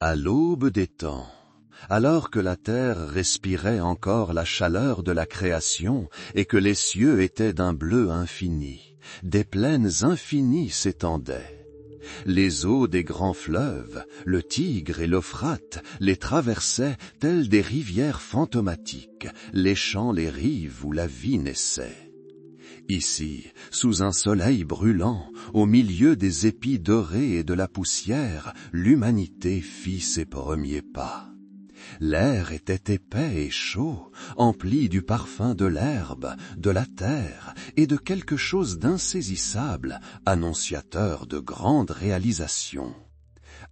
À l'aube des temps, alors que la terre respirait encore la chaleur de la création et que les cieux étaient d'un bleu infini, des plaines infinies s'étendaient. Les eaux des grands fleuves, le Tigre et l'Euphrate, les traversaient telles des rivières fantomatiques, léchant les rives où la vie naissait. Ici, sous un soleil brûlant, au milieu des épis dorés et de la poussière, l'humanité fit ses premiers pas. L'air était épais et chaud, empli du parfum de l'herbe, de la terre et de quelque chose d'insaisissable, annonciateur de grandes réalisations.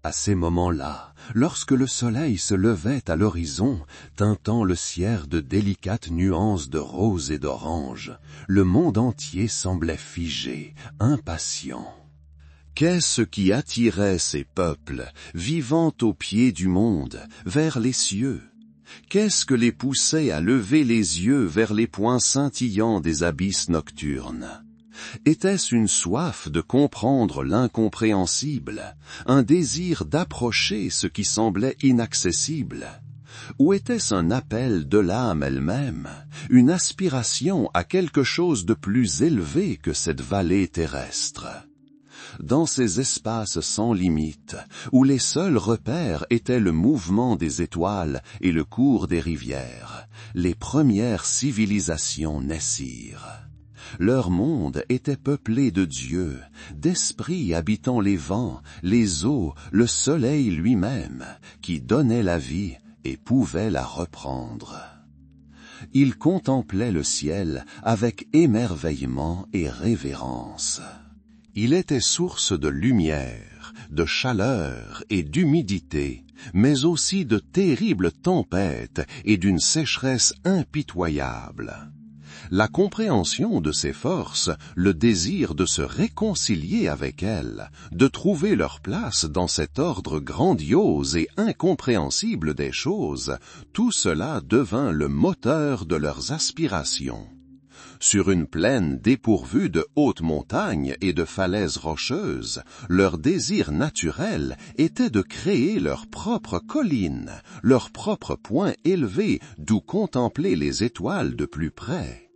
À ces moments-là, lorsque le soleil se levait à l'horizon, teintant le ciel de délicates nuances de rose et d'orange, le monde entier semblait figé, impatient. Qu'est-ce qui attirait ces peuples, vivant au pied du monde, vers les cieux? Qu'est-ce que les poussait à lever les yeux vers les points scintillants des abysses nocturnes? Était-ce une soif de comprendre l'incompréhensible, un désir d'approcher ce qui semblait inaccessible? Ou était-ce un appel de l'âme elle-même, une aspiration à quelque chose de plus élevé que cette vallée terrestre? Dans ces espaces sans limite, où les seuls repères étaient le mouvement des étoiles et le cours des rivières, les premières civilisations naissirent. Leur monde était peuplé de dieux, d'esprits habitant les vents, les eaux, le soleil lui-même, qui donnait la vie et pouvait la reprendre. Ils contemplaient le ciel avec émerveillement et révérence. Il était source de lumière, de chaleur et d'humidité, mais aussi de terribles tempêtes et d'une sécheresse impitoyable. La compréhension de ces forces, le désir de se réconcilier avec elles, de trouver leur place dans cet ordre grandiose et incompréhensible des choses, tout cela devint le moteur de leurs aspirations. Sur une plaine dépourvue de hautes montagnes et de falaises rocheuses, leur désir naturel était de créer leur propre colline, leur propre point élevé d'où contempler les étoiles de plus près.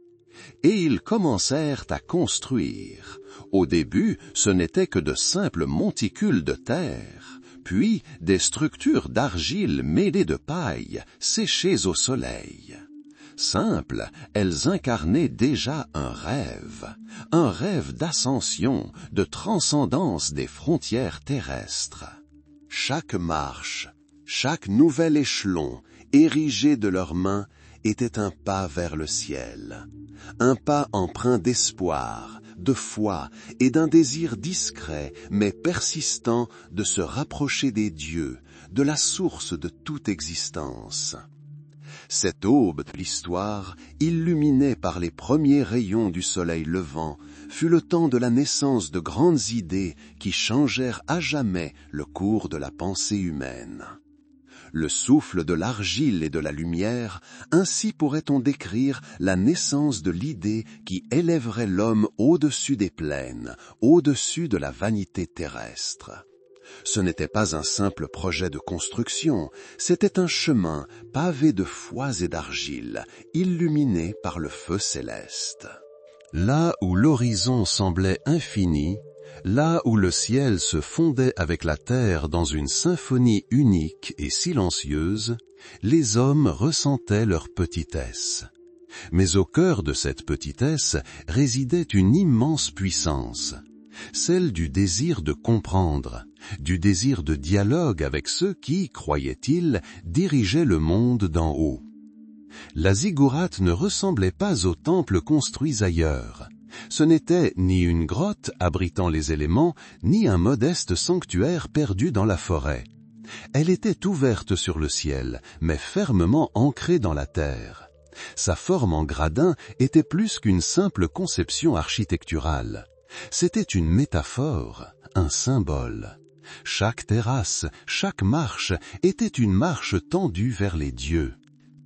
Et ils commencèrent à construire. Au début, ce n'était que de simples monticules de terre, puis des structures d'argile mêlées de paille, séchées au soleil. Simples, elles incarnaient déjà un rêve d'ascension, de transcendance des frontières terrestres. Chaque marche, chaque nouvel échelon, érigé de leurs mains, était un pas vers le ciel, un pas empreint d'espoir, de foi et d'un désir discret mais persistant de se rapprocher des dieux, de la source de toute existence. Cette aube de l'histoire, illuminée par les premiers rayons du soleil levant, fut le temps de la naissance de grandes idées qui changèrent à jamais le cours de la pensée humaine. Le souffle de l'argile et de la lumière, ainsi pourrait-on décrire la naissance de l'idée qui élèverait l'homme au-dessus des plaines, au-dessus de la vanité terrestre. Ce n'était pas un simple projet de construction, c'était un chemin pavé de foies et d'argile, illuminé par le feu céleste. Là où l'horizon semblait infini, là où le ciel se fondait avec la terre dans une symphonie unique et silencieuse, les hommes ressentaient leur petitesse. Mais au cœur de cette petitesse résidait une immense puissance, celle du désir de comprendre, du désir de dialogue avec ceux qui, croyaient-ils, dirigeaient le monde d'en haut. La ziggourate ne ressemblait pas aux temples construits ailleurs. Ce n'était ni une grotte abritant les éléments, ni un modeste sanctuaire perdu dans la forêt. Elle était ouverte sur le ciel, mais fermement ancrée dans la terre. Sa forme en gradin était plus qu'une simple conception architecturale. C'était une métaphore, un symbole. Chaque terrasse, chaque marche était une marche tendue vers les dieux.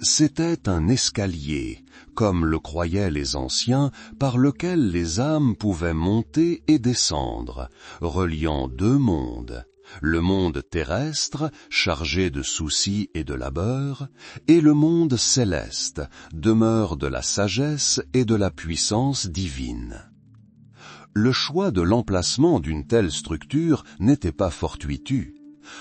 C'était un escalier, comme le croyaient les anciens, par lequel les âmes pouvaient monter et descendre, reliant deux mondes, le monde terrestre, chargé de soucis et de labeur, et le monde céleste, demeure de la sagesse et de la puissance divine. Le choix de l'emplacement d'une telle structure n'était pas fortuiteux.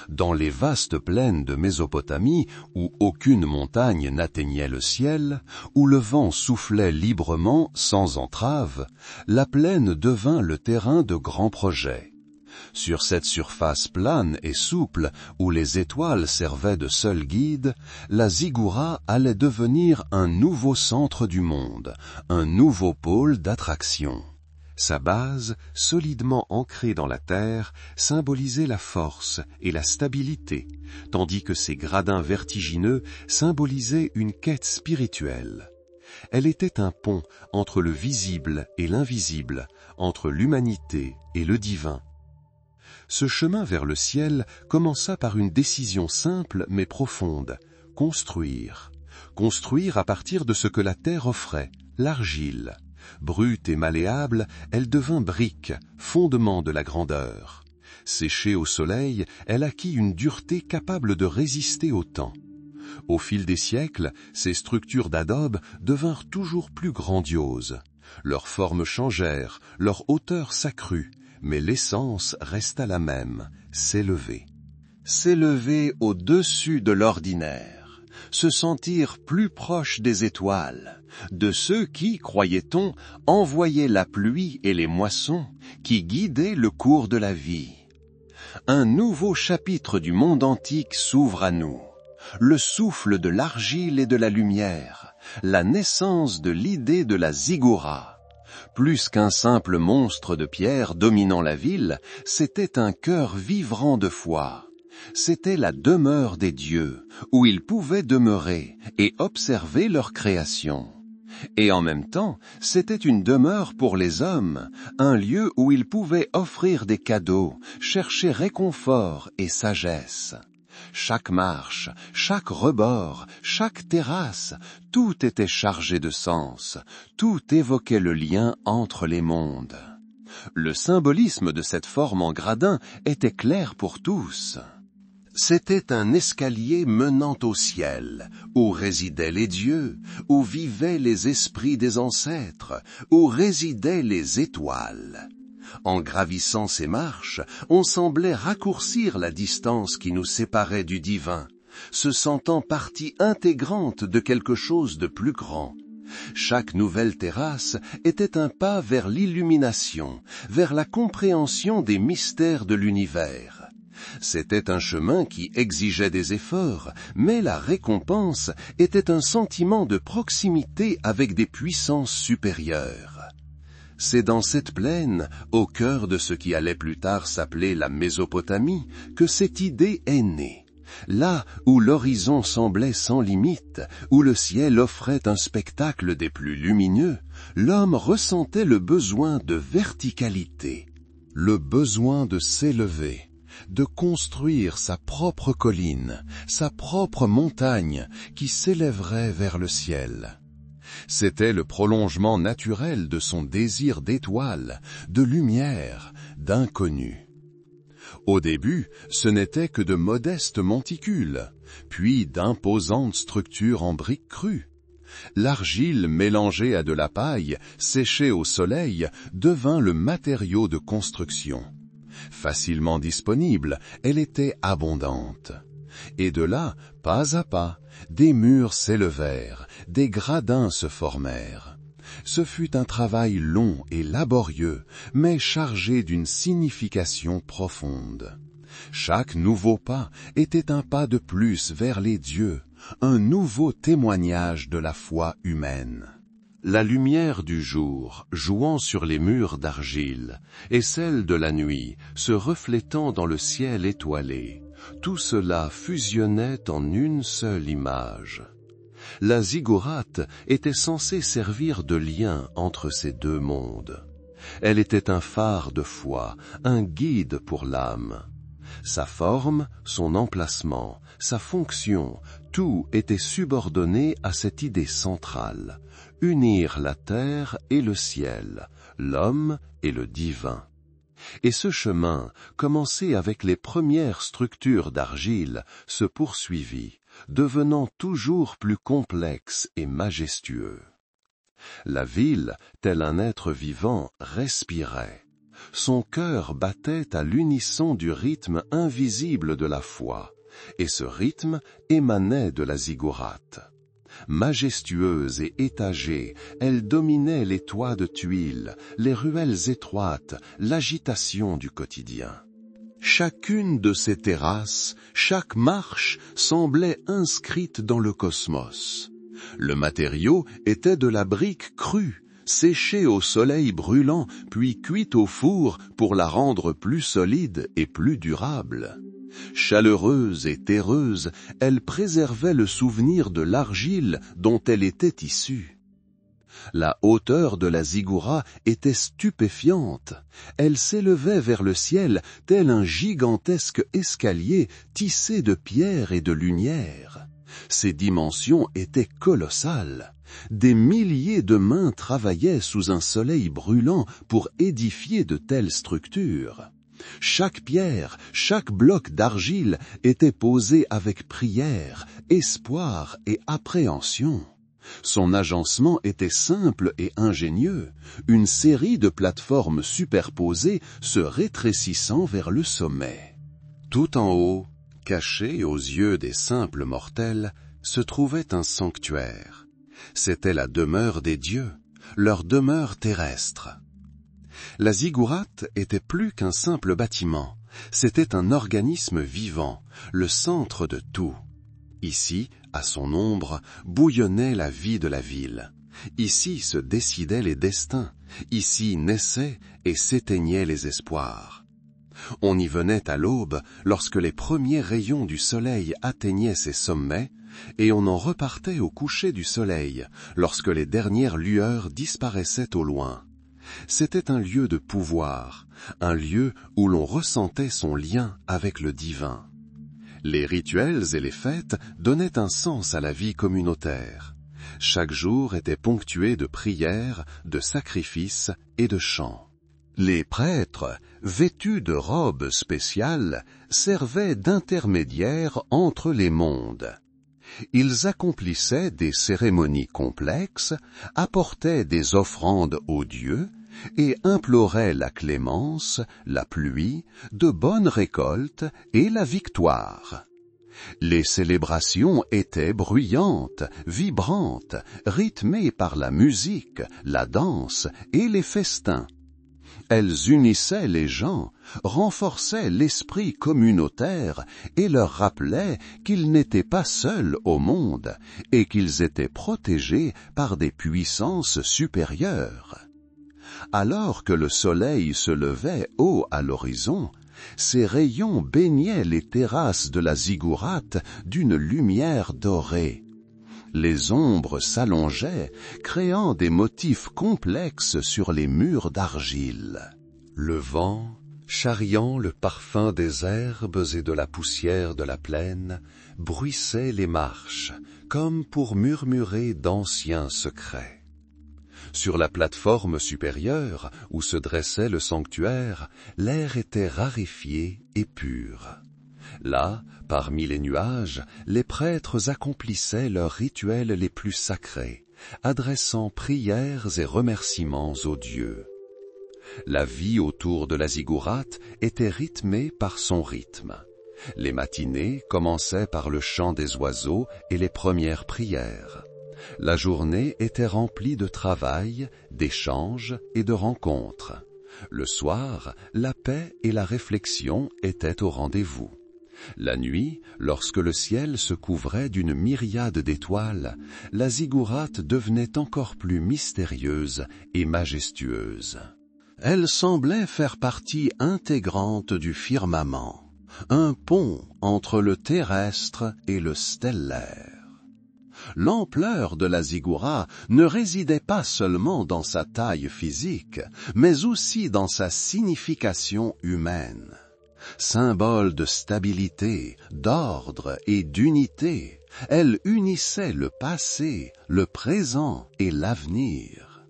Dans les vastes plaines de Mésopotamie, où aucune montagne n'atteignait le ciel, où le vent soufflait librement, sans entrave, la plaine devint le terrain de grands projets. Sur cette surface plane et souple, où les étoiles servaient de seuls guides, la Ziggoura allait devenir un nouveau centre du monde, un nouveau pôle d'attraction. Sa base, solidement ancrée dans la terre, symbolisait la force et la stabilité, tandis que ses gradins vertigineux symbolisaient une quête spirituelle. Elle était un pont entre le visible et l'invisible, entre l'humanité et le divin. Ce chemin vers le ciel commença par une décision simple mais profonde, construire. Construire à partir de ce que la terre offrait, l'argile. Brute et malléable, elle devint brique, fondement de la grandeur. Séchée au soleil, elle acquit une dureté capable de résister au temps. Au fil des siècles, ces structures d'adobe devinrent toujours plus grandioses. Leurs formes changèrent, leur hauteur s'accrut, mais l'essence resta la même, s'élever. S'élever au-dessus de l'ordinaire, se sentir plus proche des étoiles, de ceux qui, croyait-on, envoyaient la pluie et les moissons, qui guidaient le cours de la vie. Un nouveau chapitre du monde antique s'ouvre à nous, le souffle de l'argile et de la lumière, la naissance de l'idée de la Ziggoura. Plus qu'un simple monstre de pierre dominant la ville, c'était un cœur vibrant de foi. C'était la demeure des dieux, où ils pouvaient demeurer et observer leur création. Et en même temps, c'était une demeure pour les hommes, un lieu où ils pouvaient offrir des cadeaux, chercher réconfort et sagesse. Chaque marche, chaque rebord, chaque terrasse, tout était chargé de sens, tout évoquait le lien entre les mondes. Le symbolisme de cette forme en gradin était clair pour tous. C'était un escalier menant au ciel, où résidaient les dieux, où vivaient les esprits des ancêtres, où résidaient les étoiles. En gravissant ces marches, on semblait raccourcir la distance qui nous séparait du divin, se sentant partie intégrante de quelque chose de plus grand. Chaque nouvelle terrasse était un pas vers l'illumination, vers la compréhension des mystères de l'univers. C'était un chemin qui exigeait des efforts, mais la récompense était un sentiment de proximité avec des puissances supérieures. C'est dans cette plaine, au cœur de ce qui allait plus tard s'appeler la Mésopotamie, que cette idée est née. Là où l'horizon semblait sans limite, où le ciel offrait un spectacle des plus lumineux, l'homme ressentait le besoin de verticalité, le besoin de s'élever, de construire sa propre colline, sa propre montagne qui s'élèverait vers le ciel. C'était le prolongement naturel de son désir d'étoiles, de lumière, d'inconnu. Au début, ce n'était que de modestes monticules, puis d'imposantes structures en briques crues. L'argile mélangée à de la paille, séchée au soleil, devint le matériau de construction. Facilement disponible, elle était abondante. Et de là, pas à pas, des murs s'élevèrent, des gradins se formèrent. Ce fut un travail long et laborieux, mais chargé d'une signification profonde. Chaque nouveau pas était un pas de plus vers les dieux, un nouveau témoignage de la foi humaine. La lumière du jour jouant sur les murs d'argile et celle de la nuit se reflétant dans le ciel étoilé, tout cela fusionnait en une seule image. La ziggourate était censée servir de lien entre ces deux mondes. Elle était un phare de foi, un guide pour l'âme. Sa forme, son emplacement, sa fonction, tout était subordonné à cette idée centrale, unir la terre et le ciel, l'homme et le divin. Et ce chemin, commencé avec les premières structures d'argile, se poursuivit, devenant toujours plus complexe et majestueux. La ville, tel un être vivant, respirait. Son cœur battait à l'unisson du rythme invisible de la foi, et ce rythme émanait de la ziggourate. Majestueuse et étagée, elle dominait les toits de tuiles, les ruelles étroites, l'agitation du quotidien. Chacune de ces terrasses, chaque marche semblait inscrite dans le cosmos. Le matériau était de la brique crue, séchée au soleil brûlant, puis cuite au four pour la rendre plus solide et plus durable. Chaleureuse et terreuse, elle préservait le souvenir de l'argile dont elle était issue. La hauteur de la ziggoura était stupéfiante. Elle s'élevait vers le ciel tel un gigantesque escalier tissé de pierres et de lumière. Ses dimensions étaient colossales. Des milliers de mains travaillaient sous un soleil brûlant pour édifier de telles structures. Chaque pierre, chaque bloc d'argile était posé avec prière, espoir et appréhension. Son agencement était simple et ingénieux, une série de plateformes superposées se rétrécissant vers le sommet. Tout en haut, caché aux yeux des simples mortels, se trouvait un sanctuaire. C'était la demeure des dieux, leur demeure terrestre. La ziggourate était plus qu'un simple bâtiment, c'était un organisme vivant, le centre de tout. Ici, à son ombre, bouillonnait la vie de la ville. Ici se décidaient les destins, ici naissaient et s'éteignaient les espoirs. On y venait à l'aube lorsque les premiers rayons du soleil atteignaient ses sommets, et on en repartait au coucher du soleil, lorsque les dernières lueurs disparaissaient au loin. C'était un lieu de pouvoir, un lieu où l'on ressentait son lien avec le divin. Les rituels et les fêtes donnaient un sens à la vie communautaire. Chaque jour était ponctué de prières, de sacrifices et de chants. Les prêtres, vêtus de robes spéciales, servaient d'intermédiaires entre les mondes. Ils accomplissaient des cérémonies complexes, apportaient des offrandes aux dieux et imploraient la clémence, la pluie, de bonnes récoltes et la victoire. Les célébrations étaient bruyantes, vibrantes, rythmées par la musique, la danse et les festins. Elles unissaient les gens, renforçaient l'esprit communautaire et leur rappelaient qu'ils n'étaient pas seuls au monde et qu'ils étaient protégés par des puissances supérieures. Alors que le soleil se levait haut à l'horizon, ses rayons baignaient les terrasses de la ziggourate d'une lumière dorée. Les ombres s'allongeaient, créant des motifs complexes sur les murs d'argile. Le vent, charriant le parfum des herbes et de la poussière de la plaine, bruissait les marches, comme pour murmurer d'anciens secrets. Sur la plateforme supérieure, où se dressait le sanctuaire, l'air était raréfié et pur. Là, parmi les nuages, les prêtres accomplissaient leurs rituels les plus sacrés, adressant prières et remerciements aux dieux. La vie autour de la ziggourate était rythmée par son rythme. Les matinées commençaient par le chant des oiseaux et les premières prières. La journée était remplie de travail, d'échanges et de rencontres. Le soir, la paix et la réflexion étaient au rendez-vous. La nuit, lorsque le ciel se couvrait d'une myriade d'étoiles, la ziggourate devenait encore plus mystérieuse et majestueuse. Elle semblait faire partie intégrante du firmament, un pont entre le terrestre et le stellaire. L'ampleur de la ziggoura ne résidait pas seulement dans sa taille physique, mais aussi dans sa signification humaine. Symbole de stabilité, d'ordre et d'unité, elle unissait le passé, le présent et l'avenir.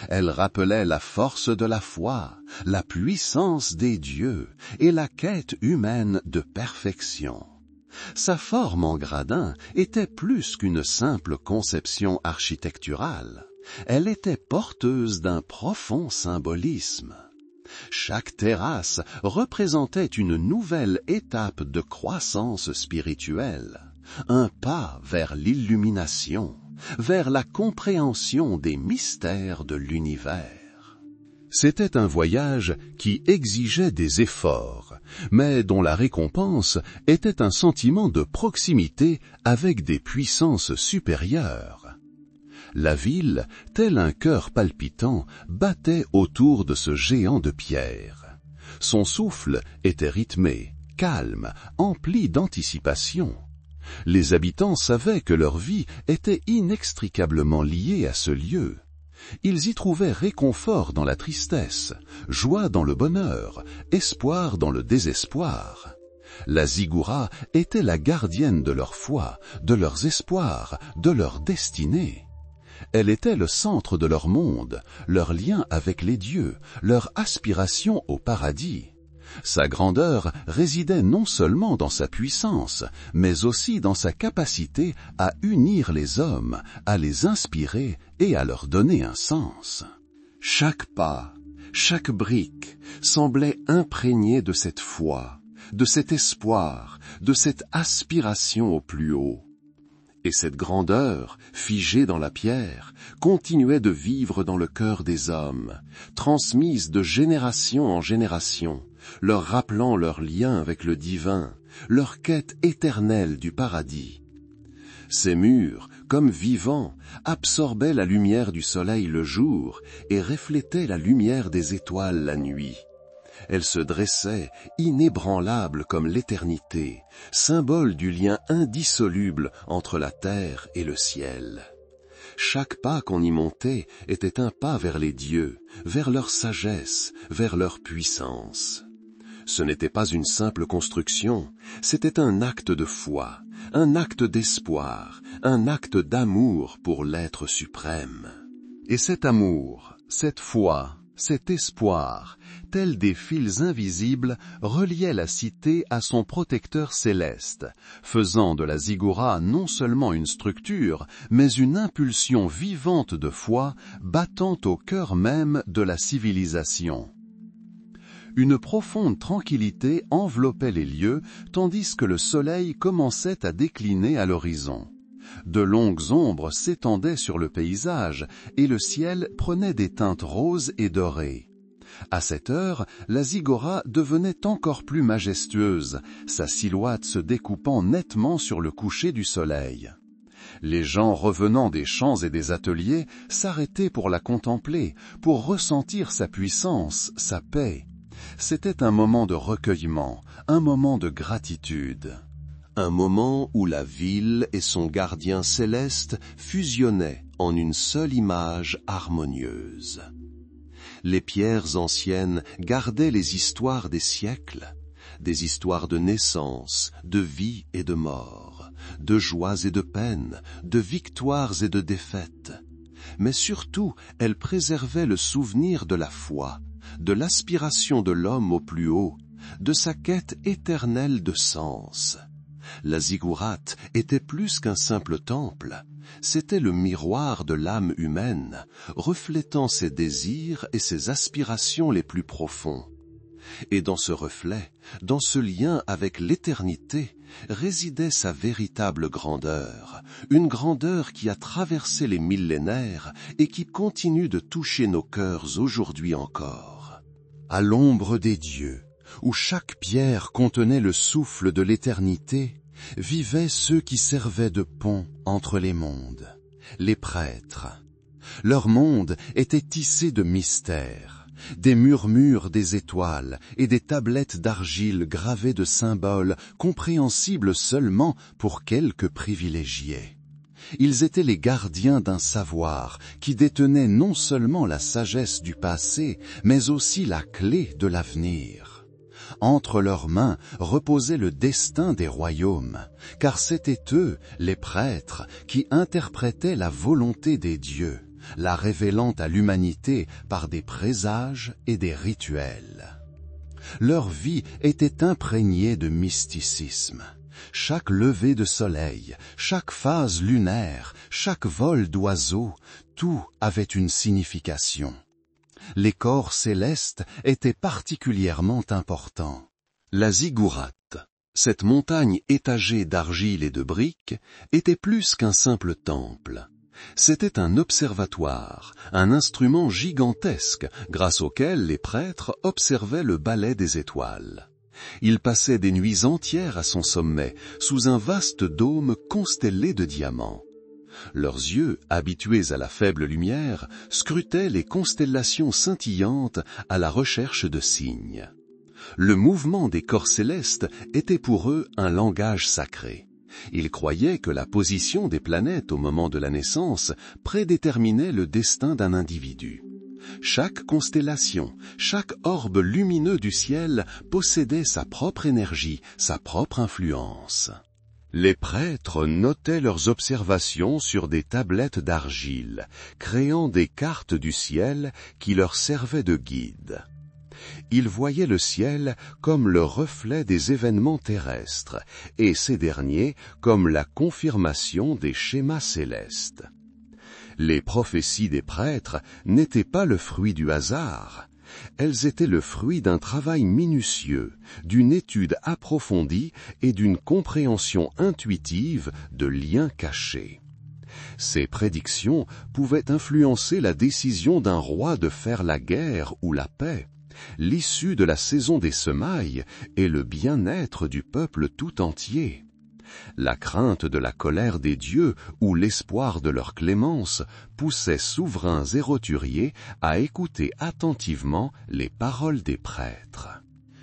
Elle rappelait la force de la foi, la puissance des dieux et la quête humaine de perfection. Sa forme en gradin était plus qu'une simple conception architecturale. Elle était porteuse d'un profond symbolisme. Chaque terrasse représentait une nouvelle étape de croissance spirituelle, un pas vers l'illumination, vers la compréhension des mystères de l'univers. C'était un voyage qui exigeait des efforts, mais dont la récompense était un sentiment de proximité avec des puissances supérieures. La ville, tel un cœur palpitant, battait autour de ce géant de pierre. Son souffle était rythmé, calme, empli d'anticipation. Les habitants savaient que leur vie était inextricablement liée à ce lieu. Ils y trouvaient réconfort dans la tristesse, joie dans le bonheur, espoir dans le désespoir. La Ziggoura était la gardienne de leur foi, de leurs espoirs, de leur destinée. Elle était le centre de leur monde, leur lien avec les dieux, leur aspiration au paradis. Sa grandeur résidait non seulement dans sa puissance, mais aussi dans sa capacité à unir les hommes, à les inspirer et à leur donner un sens. Chaque pas, chaque brique semblait imprégné de cette foi, de cet espoir, de cette aspiration au plus haut. Et cette grandeur, figée dans la pierre, continuait de vivre dans le cœur des hommes, transmise de génération en génération, leur rappelant leur lien avec le divin, leur quête éternelle du paradis. Ces murs, comme vivants, absorbaient la lumière du soleil le jour et reflétaient la lumière des étoiles la nuit. Elle se dressait, inébranlable comme l'éternité, symbole du lien indissoluble entre la terre et le ciel. Chaque pas qu'on y montait était un pas vers les dieux, vers leur sagesse, vers leur puissance. Ce n'était pas une simple construction, c'était un acte de foi, un acte d'espoir, un acte d'amour pour l'être suprême. Et cet amour, cette foi, cet espoir, tels des fils invisibles, reliaient la cité à son protecteur céleste, faisant de la Ziggoura non seulement une structure, mais une impulsion vivante de foi battant au cœur même de la civilisation. Une profonde tranquillité enveloppait les lieux, tandis que le soleil commençait à décliner à l'horizon. De longues ombres s'étendaient sur le paysage, et le ciel prenait des teintes roses et dorées. À cette heure, la Ziggoura devenait encore plus majestueuse, sa silhouette se découpant nettement sur le coucher du soleil. Les gens revenant des champs et des ateliers s'arrêtaient pour la contempler, pour ressentir sa puissance, sa paix. C'était un moment de recueillement, un moment de gratitude. Un moment où la ville et son gardien céleste fusionnaient en une seule image harmonieuse. Les pierres anciennes gardaient les histoires des siècles, des histoires de naissance, de vie et de mort, de joies et de peines, de victoires et de défaites. Mais surtout, elles préservaient le souvenir de la foi, de l'aspiration de l'homme au plus haut, de sa quête éternelle de sens. La ziggourate était plus qu'un simple temple, c'était le miroir de l'âme humaine, reflétant ses désirs et ses aspirations les plus profonds. Et dans ce reflet, dans ce lien avec l'éternité, résidait sa véritable grandeur, une grandeur qui a traversé les millénaires et qui continue de toucher nos cœurs aujourd'hui encore. À l'ombre des dieux, où chaque pierre contenait le souffle de l'éternité, vivaient ceux qui servaient de pont entre les mondes, les prêtres. Leur monde était tissé de mystères, des murmures des étoiles et des tablettes d'argile gravées de symboles compréhensibles seulement pour quelques privilégiés. Ils étaient les gardiens d'un savoir qui détenait non seulement la sagesse du passé, mais aussi la clé de l'avenir. Entre leurs mains reposait le destin des royaumes, car c'étaient eux, les prêtres, qui interprétaient la volonté des dieux, la révélant à l'humanité par des présages et des rituels. Leur vie était imprégnée de mysticisme. Chaque lever de soleil, chaque phase lunaire, chaque vol d'oiseau, tout avait une signification. Les corps célestes étaient particulièrement importants. La ziggourate, cette montagne étagée d'argile et de briques, était plus qu'un simple temple. C'était un observatoire, un instrument gigantesque grâce auquel les prêtres observaient le ballet des étoiles. Ils passaient des nuits entières à son sommet, sous un vaste dôme constellé de diamants. Leurs yeux, habitués à la faible lumière, scrutaient les constellations scintillantes à la recherche de signes. Le mouvement des corps célestes était pour eux un langage sacré. Ils croyaient que la position des planètes au moment de la naissance prédéterminait le destin d'un individu. Chaque constellation, chaque orbe lumineux du ciel possédait sa propre énergie, sa propre influence. Les prêtres notaient leurs observations sur des tablettes d'argile, créant des cartes du ciel qui leur servaient de guide. Ils voyaient le ciel comme le reflet des événements terrestres, et ces derniers comme la confirmation des schémas célestes. Les prophéties des prêtres n'étaient pas le fruit du hasard. Elles étaient le fruit d'un travail minutieux, d'une étude approfondie et d'une compréhension intuitive de liens cachés. Ces prédictions pouvaient influencer la décision d'un roi de faire la guerre ou la paix, l'issue de la saison des semailles et le bien-être du peuple tout entier. La crainte de la colère des dieux ou l'espoir de leur clémence poussait souverains et roturiers à écouter attentivement les paroles des prêtres.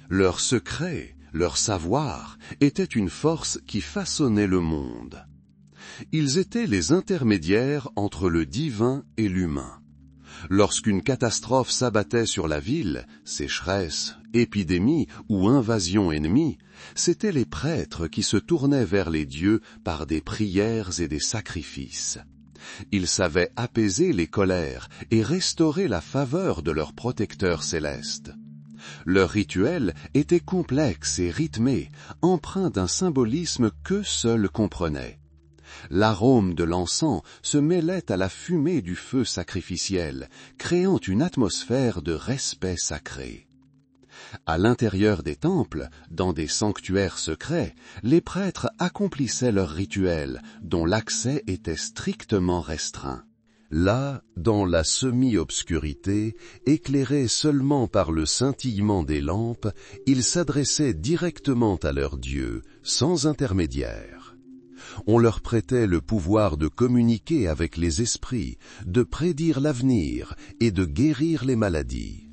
Leur secret, leur savoir, était une force qui façonnait le monde. Ils étaient les intermédiaires entre le divin et l'humain. Lorsqu'une catastrophe s'abattait sur la ville, sécheresse, épidémie ou invasion ennemie, c'étaient les prêtres qui se tournaient vers les dieux par des prières et des sacrifices. Ils savaient apaiser les colères et restaurer la faveur de leurs protecteurs célestes. Leurs rituels étaient complexes et rythmés, empreints d'un symbolisme qu'eux seuls comprenaient. L'arôme de l'encens se mêlait à la fumée du feu sacrificiel, créant une atmosphère de respect sacré. À l'intérieur des temples, dans des sanctuaires secrets, les prêtres accomplissaient leurs rituels, dont l'accès était strictement restreint. Là, dans la semi-obscurité, éclairés seulement par le scintillement des lampes, ils s'adressaient directement à leur Dieu, sans intermédiaire. On leur prêtait le pouvoir de communiquer avec les esprits, de prédire l'avenir et de guérir les maladies.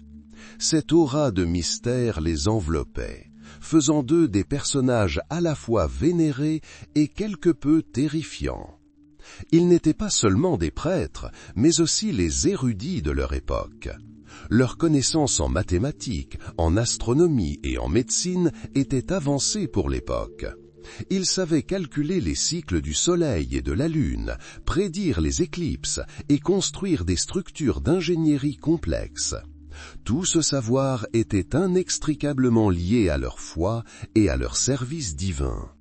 Cette aura de mystère les enveloppait, faisant d'eux des personnages à la fois vénérés et quelque peu terrifiants. Ils n'étaient pas seulement des prêtres, mais aussi les érudits de leur époque. Leurs connaissances en mathématiques, en astronomie et en médecine étaient avancées pour l'époque. Ils savaient calculer les cycles du soleil et de la lune, prédire les éclipses et construire des structures d'ingénierie complexes. Tout ce savoir était inextricablement lié à leur foi et à leur service divin.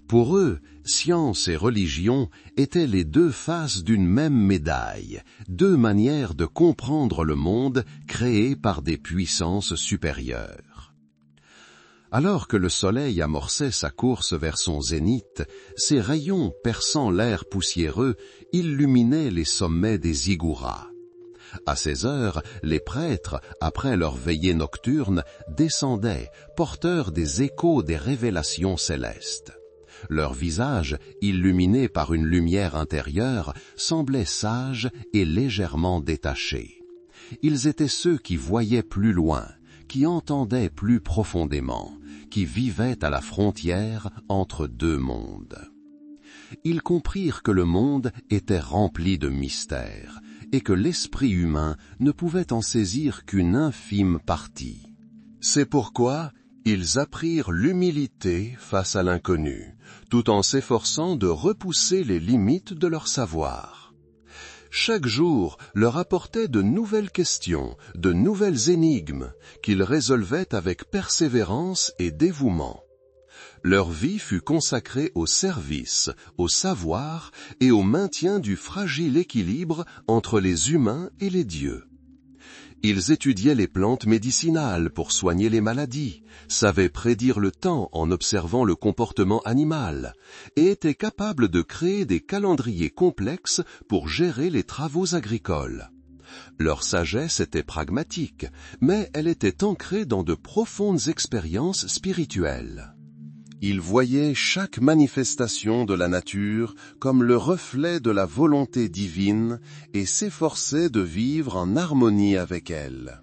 Pour eux, science et religion étaient les deux faces d'une même médaille, deux manières de comprendre le monde créé par des puissances supérieures. Alors que le soleil amorçait sa course vers son zénith, ses rayons perçant l'air poussiéreux illuminaient les sommets des ziggourats. À ces heures, les prêtres, après leur veillée nocturne, descendaient, porteurs des échos des révélations célestes. Leurs visages, illuminés par une lumière intérieure, semblaient sages et légèrement détachés. Ils étaient ceux qui voyaient plus loin, qui entendaient plus profondément, qui vivaient à la frontière entre deux mondes. Ils comprirent que le monde était rempli de mystères, et que l'esprit humain ne pouvait en saisir qu'une infime partie. C'est pourquoi ils apprirent l'humilité face à l'inconnu, tout en s'efforçant de repousser les limites de leur savoir. chaque jour leur apportait de nouvelles questions, de nouvelles énigmes, qu'ils résolvaient avec persévérance et dévouement. Leur vie fut consacrée au service, au savoir et au maintien du fragile équilibre entre les humains et les dieux. Ils étudiaient les plantes médicinales pour soigner les maladies, savaient prédire le temps en observant le comportement animal, et étaient capables de créer des calendriers complexes pour gérer les travaux agricoles. Leur sagesse était pragmatique, mais elle était ancrée dans de profondes expériences spirituelles. Ils voyaient chaque manifestation de la nature comme le reflet de la volonté divine et s'efforçaient de vivre en harmonie avec elle.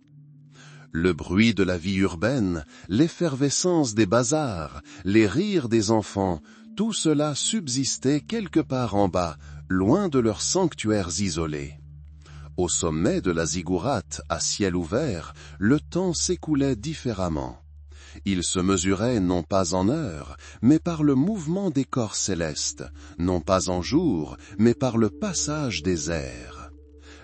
Le bruit de la vie urbaine, l'effervescence des bazars, les rires des enfants, tout cela subsistait quelque part en bas, loin de leurs sanctuaires isolés. Au sommet de la ziggourate, à ciel ouvert, le temps s'écoulait différemment. Il se mesurait non pas en heures, mais par le mouvement des corps célestes, non pas en jours, mais par le passage des airs.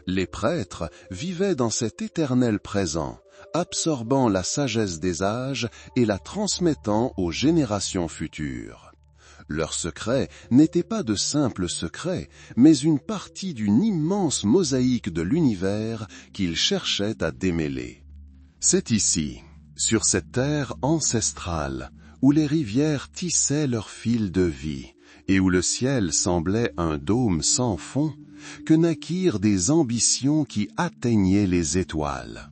Les prêtres vivaient dans cet éternel présent, absorbant la sagesse des âges et la transmettant aux générations futures. Leur secret n'était pas de simples secrets, mais une partie d'une immense mosaïque de l'univers qu'ils cherchaient à démêler. C'est ici, sur cette terre ancestrale, où les rivières tissaient leurs fils de vie, et où le ciel semblait un dôme sans fond, que naquirent des ambitions qui atteignaient les étoiles.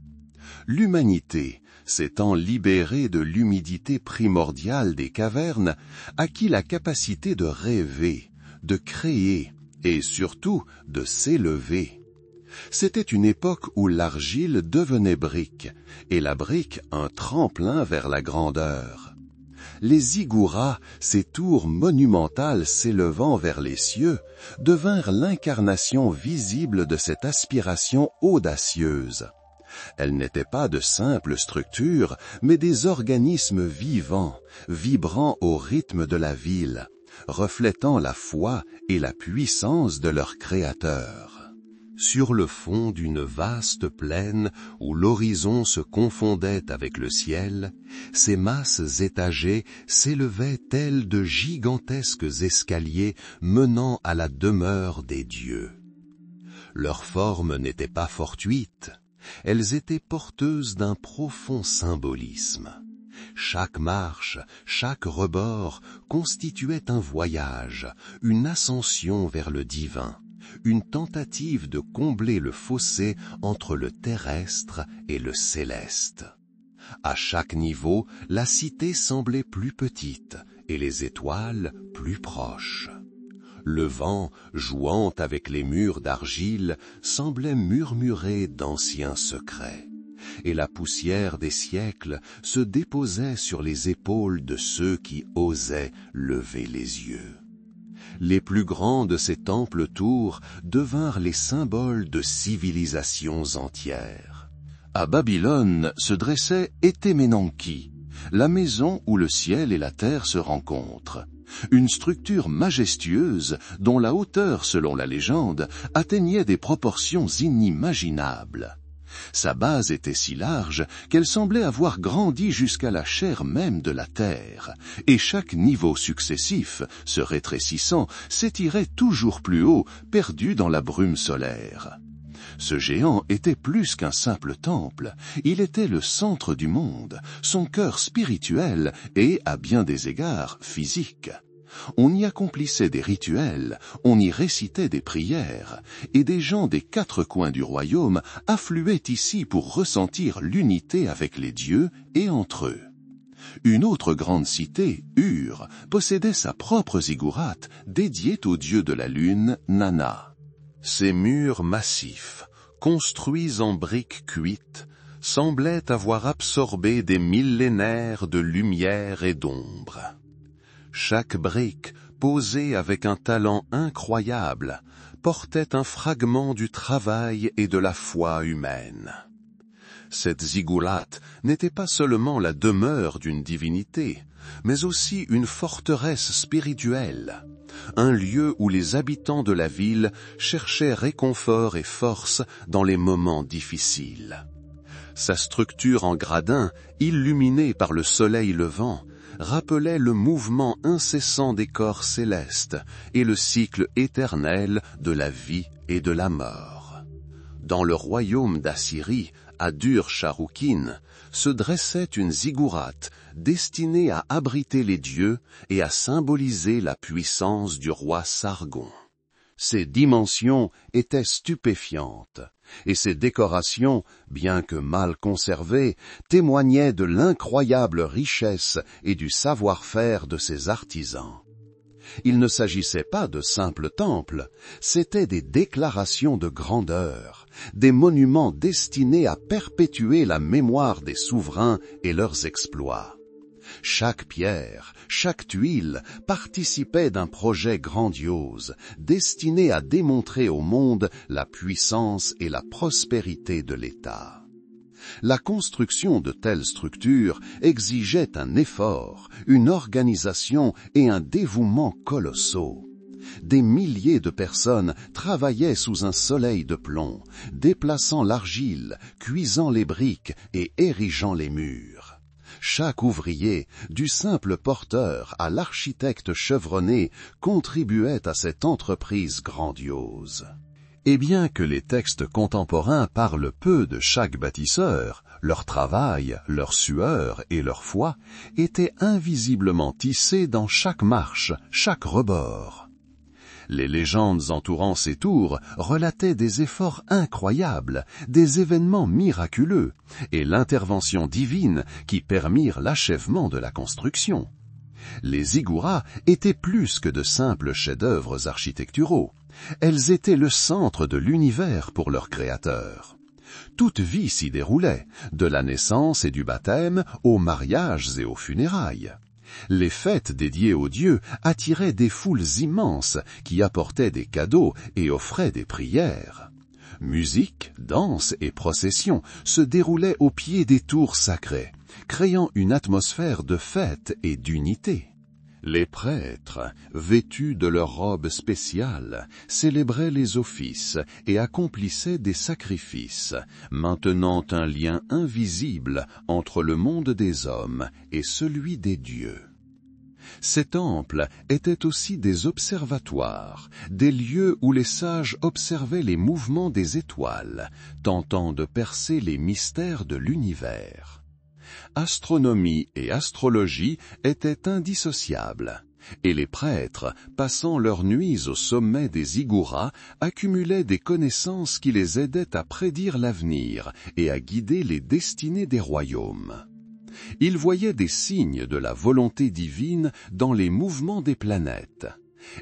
L'humanité, s'étant libérée de l'humidité primordiale des cavernes, acquit la capacité de rêver, de créer, et surtout de s'élever. C'était une époque où l'argile devenait brique, et la brique un tremplin vers la grandeur. Les ziggourats, ces tours monumentales s'élevant vers les cieux, devinrent l'incarnation visible de cette aspiration audacieuse. Elles n'étaient pas de simples structures, mais des organismes vivants, vibrant au rythme de la ville, reflétant la foi et la puissance de leur créateur. Sur le fond d'une vaste plaine où l'horizon se confondait avec le ciel, ces masses étagées s'élevaient telles de gigantesques escaliers menant à la demeure des dieux. Leurs formes n'étaient pas fortuites, elles étaient porteuses d'un profond symbolisme. Chaque marche, chaque rebord constituait un voyage, une ascension vers le divin, une tentative de combler le fossé entre le terrestre et le céleste. À chaque niveau, la cité semblait plus petite et les étoiles plus proches. Le vent, jouant avec les murs d'argile, semblait murmurer d'anciens secrets, et la poussière des siècles se déposait sur les épaules de ceux qui osaient lever les yeux. Les plus grands de ces temples tours devinrent les symboles de civilisations entières. À Babylone se dressait Etemenanki, la maison où le ciel et la terre se rencontrent. Une structure majestueuse dont la hauteur, selon la légende, atteignait des proportions inimaginables. Sa base était si large qu'elle semblait avoir grandi jusqu'à la chair même de la terre, et chaque niveau successif, se rétrécissant, s'étirait toujours plus haut, perdu dans la brume solaire. Ce géant était plus qu'un simple temple, il était le centre du monde, son cœur spirituel et, à bien des égards, physique. On y accomplissait des rituels, on y récitait des prières, et des gens des quatre coins du royaume affluaient ici pour ressentir l'unité avec les dieux et entre eux. Une autre grande cité, Ur, possédait sa propre ziggourate dédiée au dieu de la lune, Nana. Ces murs massifs, construits en briques cuites, semblaient avoir absorbé des millénaires de lumière et d'ombre. Chaque brique, posée avec un talent incroyable, portait un fragment du travail et de la foi humaine. Cette ziggourate n'était pas seulement la demeure d'une divinité, mais aussi une forteresse spirituelle. un lieu où les habitants de la ville cherchaient réconfort et force dans les moments difficiles. Sa structure en gradin, illuminée par le soleil levant, rappelait le mouvement incessant des corps célestes et le cycle éternel de la vie et de la mort. Dans le royaume d'Assyrie, à Dur-Sharrukin, se dressait une ziggourate destinée à abriter les dieux et à symboliser la puissance du roi Sargon. Ses dimensions étaient stupéfiantes, et ses décorations, bien que mal conservées, témoignaient de l'incroyable richesse et du savoir-faire de ses artisans. Il ne s'agissait pas de simples temples, c'étaient des déclarations de grandeur, des monuments destinés à perpétuer la mémoire des souverains et leurs exploits. Chaque pierre, chaque tuile participait d'un projet grandiose, destiné à démontrer au monde la puissance et la prospérité de l'État. La construction de telles structures exigeait un effort, une organisation et un dévouement colossaux. Des milliers de personnes travaillaient sous un soleil de plomb, déplaçant l'argile, cuisant les briques et érigeant les murs. Chaque ouvrier, du simple porteur à l'architecte chevronné, contribuait à cette entreprise grandiose. Et bien que les textes contemporains parlent peu de chaque bâtisseur, leur travail, leur sueur et leur foi étaient invisiblement tissés dans chaque marche, chaque rebord. Les légendes entourant ces tours relataient des efforts incroyables, des événements miraculeux, et l'intervention divine qui permirent l'achèvement de la construction. Les ziggourats étaient plus que de simples chefs-d'œuvre architecturaux. Elles étaient le centre de l'univers pour leur créateur. Toute vie s'y déroulait, de la naissance et du baptême aux mariages et aux funérailles. Les fêtes dédiées aux dieux attiraient des foules immenses qui apportaient des cadeaux et offraient des prières. Musique, danse et processions se déroulaient au pied des tours sacrées, créant une atmosphère de fête et d'unité. Les prêtres, vêtus de leurs robes spéciales, célébraient les offices et accomplissaient des sacrifices, maintenant un lien invisible entre le monde des hommes et celui des dieux. Ces temples étaient aussi des observatoires, des lieux où les sages observaient les mouvements des étoiles, tentant de percer les mystères de l'univers. Astronomie et astrologie étaient indissociables, et les prêtres, passant leurs nuits au sommet des ziggourats, accumulaient des connaissances qui les aidaient à prédire l'avenir et à guider les destinées des royaumes. Ils voyaient des signes de la volonté divine dans les mouvements des planètes,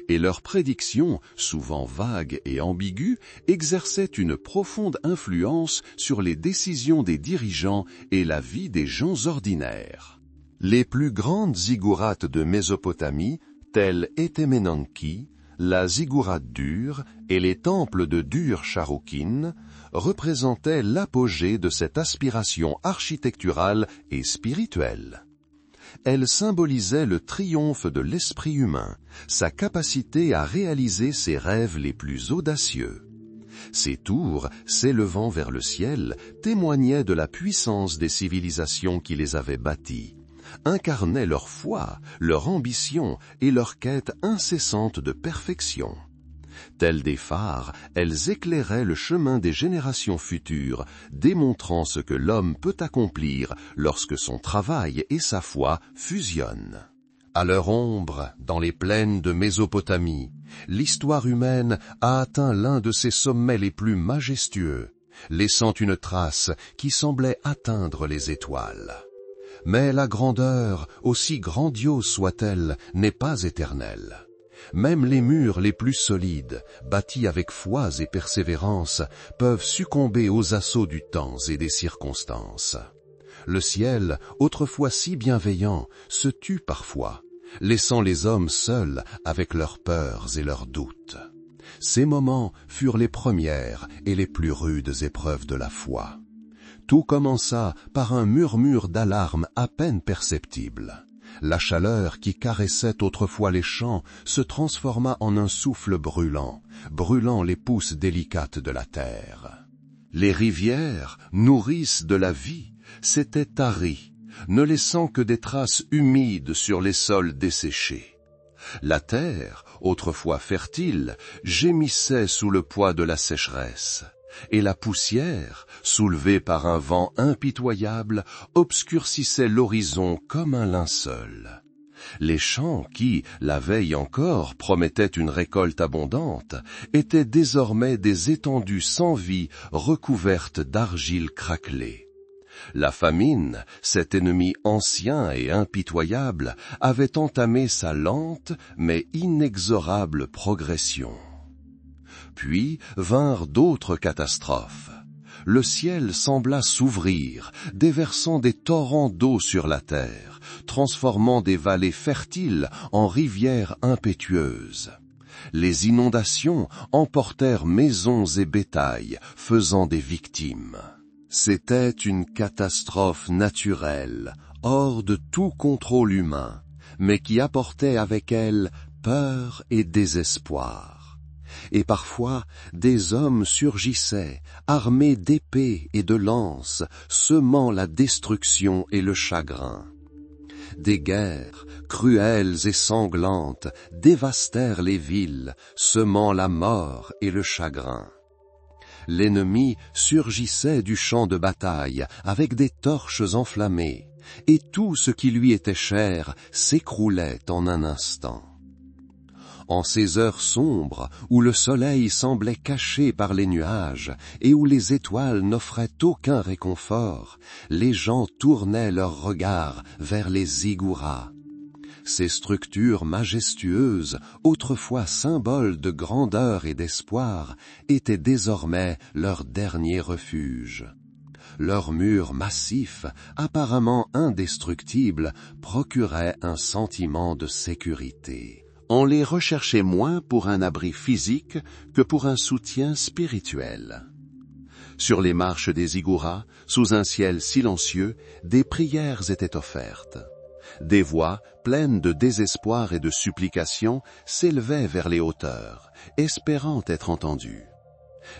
et leurs prédictions, souvent vagues et ambiguës, exerçaient une profonde influence sur les décisions des dirigeants et la vie des gens ordinaires. Les plus grandes ziggourates de Mésopotamie, telles Etemenanki, la ziggourate d'Ur et les temples de Dur-Sharrukin, représentaient l'apogée de cette aspiration architecturale et spirituelle. Elle symbolisait le triomphe de l'esprit humain, sa capacité à réaliser ses rêves les plus audacieux. Ces tours, s'élevant vers le ciel, témoignaient de la puissance des civilisations qui les avaient bâties, incarnaient leur foi, leur ambition et leur quête incessante de perfection. Telles des phares, elles éclairaient le chemin des générations futures, démontrant ce que l'homme peut accomplir lorsque son travail et sa foi fusionnent. À leur ombre, dans les plaines de Mésopotamie, l'histoire humaine a atteint l'un de ses sommets les plus majestueux, laissant une trace qui semblait atteindre les étoiles. Mais la grandeur, aussi grandiose soit-elle, n'est pas éternelle. Même les murs les plus solides, bâtis avec foi et persévérance, peuvent succomber aux assauts du temps et des circonstances. Le ciel, autrefois si bienveillant, se tue parfois, laissant les hommes seuls avec leurs peurs et leurs doutes. Ces moments furent les premières et les plus rudes épreuves de la foi. Tout commença par un murmure d'alarme à peine perceptible. La chaleur qui caressait autrefois les champs se transforma en un souffle brûlant, brûlant les pousses délicates de la terre. Les rivières, nourrices de la vie, s'étaient taries, ne laissant que des traces humides sur les sols desséchés. La terre, autrefois fertile, gémissait sous le poids de la sécheresse, et la poussière, soulevée par un vent impitoyable, obscurcissait l'horizon comme un linceul. Les champs qui, la veille encore, promettaient une récolte abondante, étaient désormais des étendues sans vie recouvertes d'argile craquelée. La famine, cet ennemi ancien et impitoyable, avait entamé sa lente mais inexorable progression. Puis vinrent d'autres catastrophes. Le ciel sembla s'ouvrir, déversant des torrents d'eau sur la terre, transformant des vallées fertiles en rivières impétueuses. Les inondations emportèrent maisons et bétail, faisant des victimes. C'était une catastrophe naturelle, hors de tout contrôle humain, mais qui apportait avec elle peur et désespoir. Et parfois, des hommes surgissaient, armés d'épées et de lances, semant la destruction et le chagrin. Des guerres, cruelles et sanglantes, dévastèrent les villes, semant la mort et le chagrin. L'ennemi surgissait du champ de bataille avec des torches enflammées, et tout ce qui lui était cher s'écroulait en un instant. En ces heures sombres, où le soleil semblait caché par les nuages, et où les étoiles n'offraient aucun réconfort, les gens tournaient leurs regards vers les ziggourats. Ces structures majestueuses, autrefois symboles de grandeur et d'espoir, étaient désormais leur dernier refuge. Leurs murs massifs, apparemment indestructibles, procuraient un sentiment de sécurité. On les recherchait moins pour un abri physique que pour un soutien spirituel. Sur les marches des ziggourats, sous un ciel silencieux, des prières étaient offertes. Des voix, pleines de désespoir et de supplication, s'élevaient vers les hauteurs, espérant être entendues.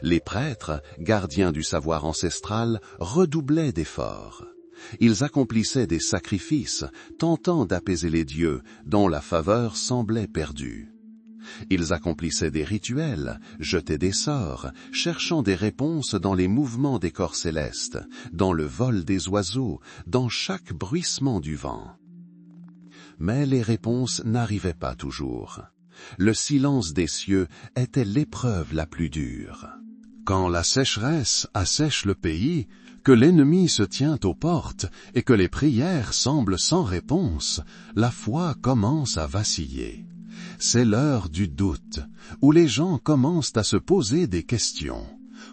Les prêtres, gardiens du savoir ancestral, redoublaient d'efforts. Ils accomplissaient des sacrifices, tentant d'apaiser les dieux, dont la faveur semblait perdue. Ils accomplissaient des rituels, jetaient des sorts, cherchant des réponses dans les mouvements des corps célestes, dans le vol des oiseaux, dans chaque bruissement du vent. Mais les réponses n'arrivaient pas toujours. Le silence des cieux était l'épreuve la plus dure. Quand la sécheresse assèche le pays, que l'ennemi se tient aux portes et que les prières semblent sans réponse, la foi commence à vaciller. C'est l'heure du doute, où les gens commencent à se poser des questions.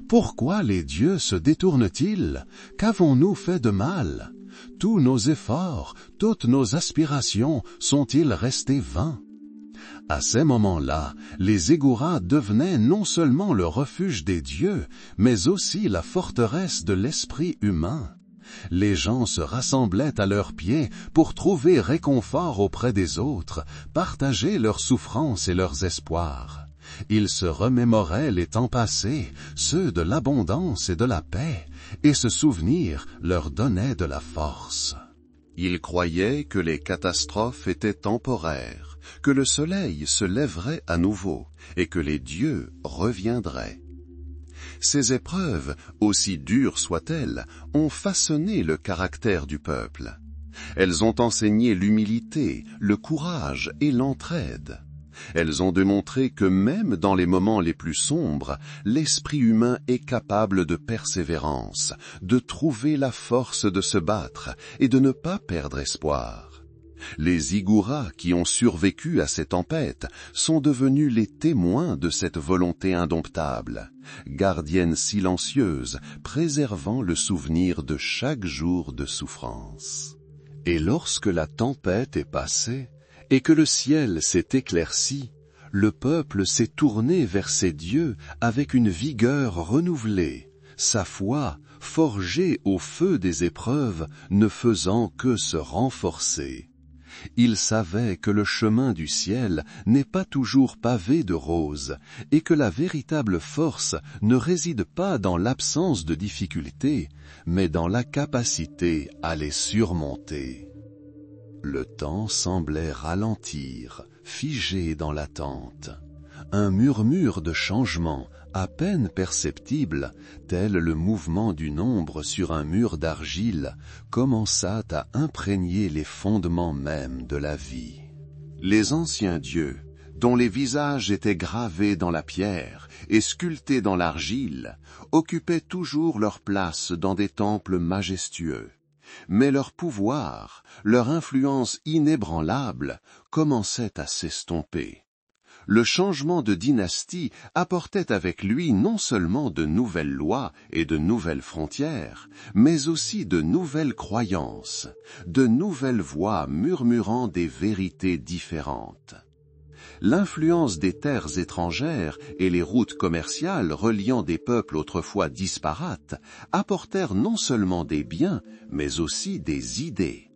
Pourquoi les dieux se détournent-ils? Qu'avons-nous fait de mal? Tous nos efforts, toutes nos aspirations sont-ils restés vains? À ces moments-là, les ziggourats devenaient non seulement le refuge des dieux, mais aussi la forteresse de l'esprit humain. Les gens se rassemblaient à leurs pieds pour trouver réconfort auprès des autres, partager leurs souffrances et leurs espoirs. Ils se remémoraient les temps passés, ceux de l'abondance et de la paix, et ce souvenir leur donnait de la force. Ils croyaient que les catastrophes étaient temporaires, que le soleil se lèverait à nouveau, et que les dieux reviendraient. Ces épreuves, aussi dures soient-elles, ont façonné le caractère du peuple. Elles ont enseigné l'humilité, le courage et l'entraide. Elles ont démontré que même dans les moments les plus sombres, l'esprit humain est capable de persévérance, de trouver la force de se battre et de ne pas perdre espoir. Les ziggourats qui ont survécu à ces tempêtes sont devenus les témoins de cette volonté indomptable, gardienne silencieuse, préservant le souvenir de chaque jour de souffrance. Et lorsque la tempête est passée, et que le ciel s'est éclairci, le peuple s'est tourné vers ses dieux avec une vigueur renouvelée, sa foi, forgée au feu des épreuves, ne faisant que se renforcer. Ils savaient que le chemin du ciel n'est pas toujours pavé de roses et que la véritable force ne réside pas dans l'absence de difficultés, mais dans la capacité à les surmonter. Le temps semblait ralentir, figé dans l'attente. Un murmure de changement, à peine perceptible, tel le mouvement d'une ombre sur un mur d'argile, commença à imprégner les fondements mêmes de la vie. Les anciens dieux, dont les visages étaient gravés dans la pierre et sculptés dans l'argile, occupaient toujours leur place dans des temples majestueux. Mais leur pouvoir, leur influence inébranlable, commençaient à s'estomper. Le changement de dynastie apportait avec lui non seulement de nouvelles lois et de nouvelles frontières, mais aussi de nouvelles croyances, de nouvelles voix murmurant des vérités différentes. L'influence des terres étrangères et les routes commerciales reliant des peuples autrefois disparates apportèrent non seulement des biens, mais aussi des idées.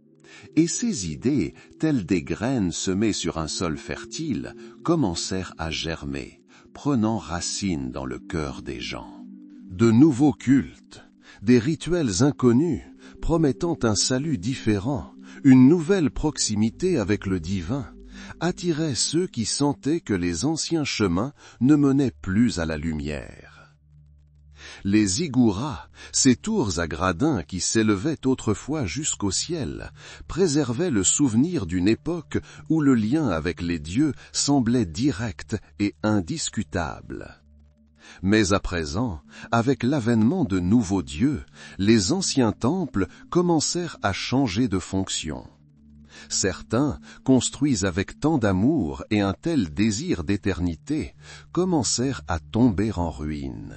Et ces idées, telles des graines semées sur un sol fertile, commencèrent à germer, prenant racine dans le cœur des gens. De nouveaux cultes, des rituels inconnus, promettant un salut différent, une nouvelle proximité avec le divin, attiraient ceux qui sentaient que les anciens chemins ne menaient plus à la lumière. Les zigguras, ces tours à gradins qui s'élevaient autrefois jusqu'au ciel, préservaient le souvenir d'une époque où le lien avec les dieux semblait direct et indiscutable. Mais à présent, avec l'avènement de nouveaux dieux, les anciens temples commencèrent à changer de fonction. Certains, construits avec tant d'amour et un tel désir d'éternité, commencèrent à tomber en ruine.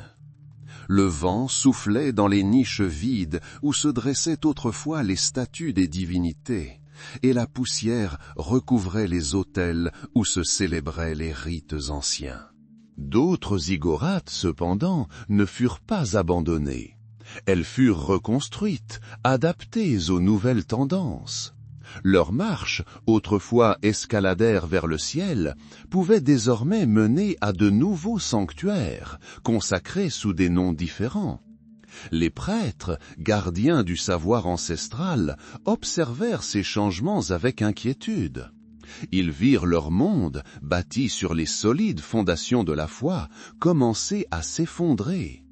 Le vent soufflait dans les niches vides où se dressaient autrefois les statues des divinités, et la poussière recouvrait les autels où se célébraient les rites anciens. D'autres ziggorates, cependant, ne furent pas abandonnées. Elles furent reconstruites, adaptées aux nouvelles tendances. Leur marche, autrefois escaladaire vers le ciel, pouvait désormais mener à de nouveaux sanctuaires, consacrés sous des noms différents. Les prêtres, gardiens du savoir ancestral, observèrent ces changements avec inquiétude. Ils virent leur monde, bâti sur les solides fondations de la foi, commencer à s'effondrer.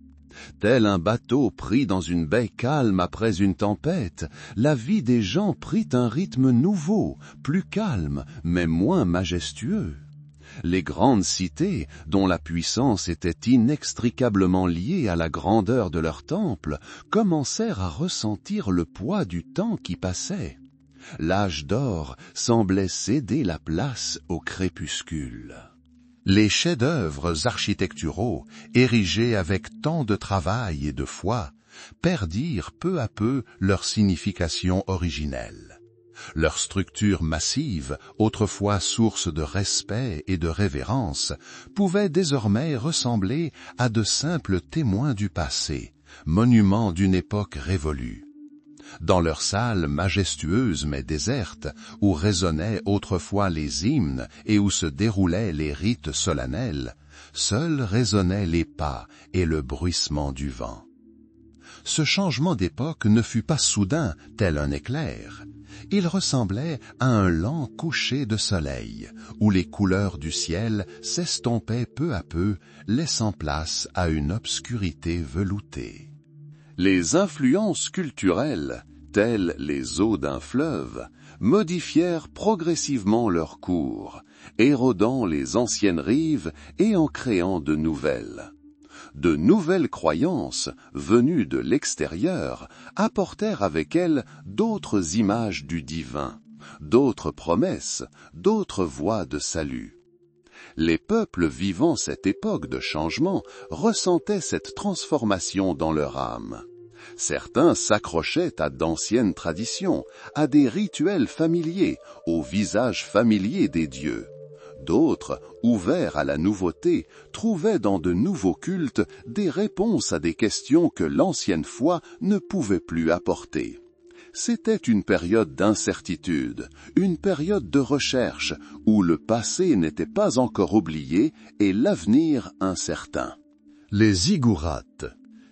Tel un bateau pris dans une baie calme après une tempête, la vie des gens prit un rythme nouveau, plus calme, mais moins majestueux. Les grandes cités, dont la puissance était inextricablement liée à la grandeur de leurs temples, commencèrent à ressentir le poids du temps qui passait. L'âge d'or semblait céder la place au crépuscule. Les chefs-d'œuvre architecturaux, érigés avec tant de travail et de foi, perdirent peu à peu leur signification originelle. Leur structure massive, autrefois source de respect et de révérence, pouvait désormais ressembler à de simples témoins du passé, monuments d'une époque révolue. Dans leurs salles majestueuses mais désertes, où résonnaient autrefois les hymnes et où se déroulaient les rites solennels, seuls résonnaient les pas et le bruissement du vent. Ce changement d'époque ne fut pas soudain, tel un éclair. Il ressemblait à un lent coucher de soleil, où les couleurs du ciel s'estompaient peu à peu, laissant place à une obscurité veloutée. Les influences culturelles, telles les eaux d'un fleuve, modifièrent progressivement leur cours, érodant les anciennes rives et en créant de nouvelles. De nouvelles croyances, venues de l'extérieur, apportèrent avec elles d'autres images du divin, d'autres promesses, d'autres voies de salut. Les peuples vivant cette époque de changement ressentaient cette transformation dans leur âme. Certains s'accrochaient à d'anciennes traditions, à des rituels familiers, au visage familier des dieux. D'autres, ouverts à la nouveauté, trouvaient dans de nouveaux cultes des réponses à des questions que l'ancienne foi ne pouvait plus apporter. C'était une période d'incertitude, une période de recherche où le passé n'était pas encore oublié et l'avenir incertain. Les ziggourats,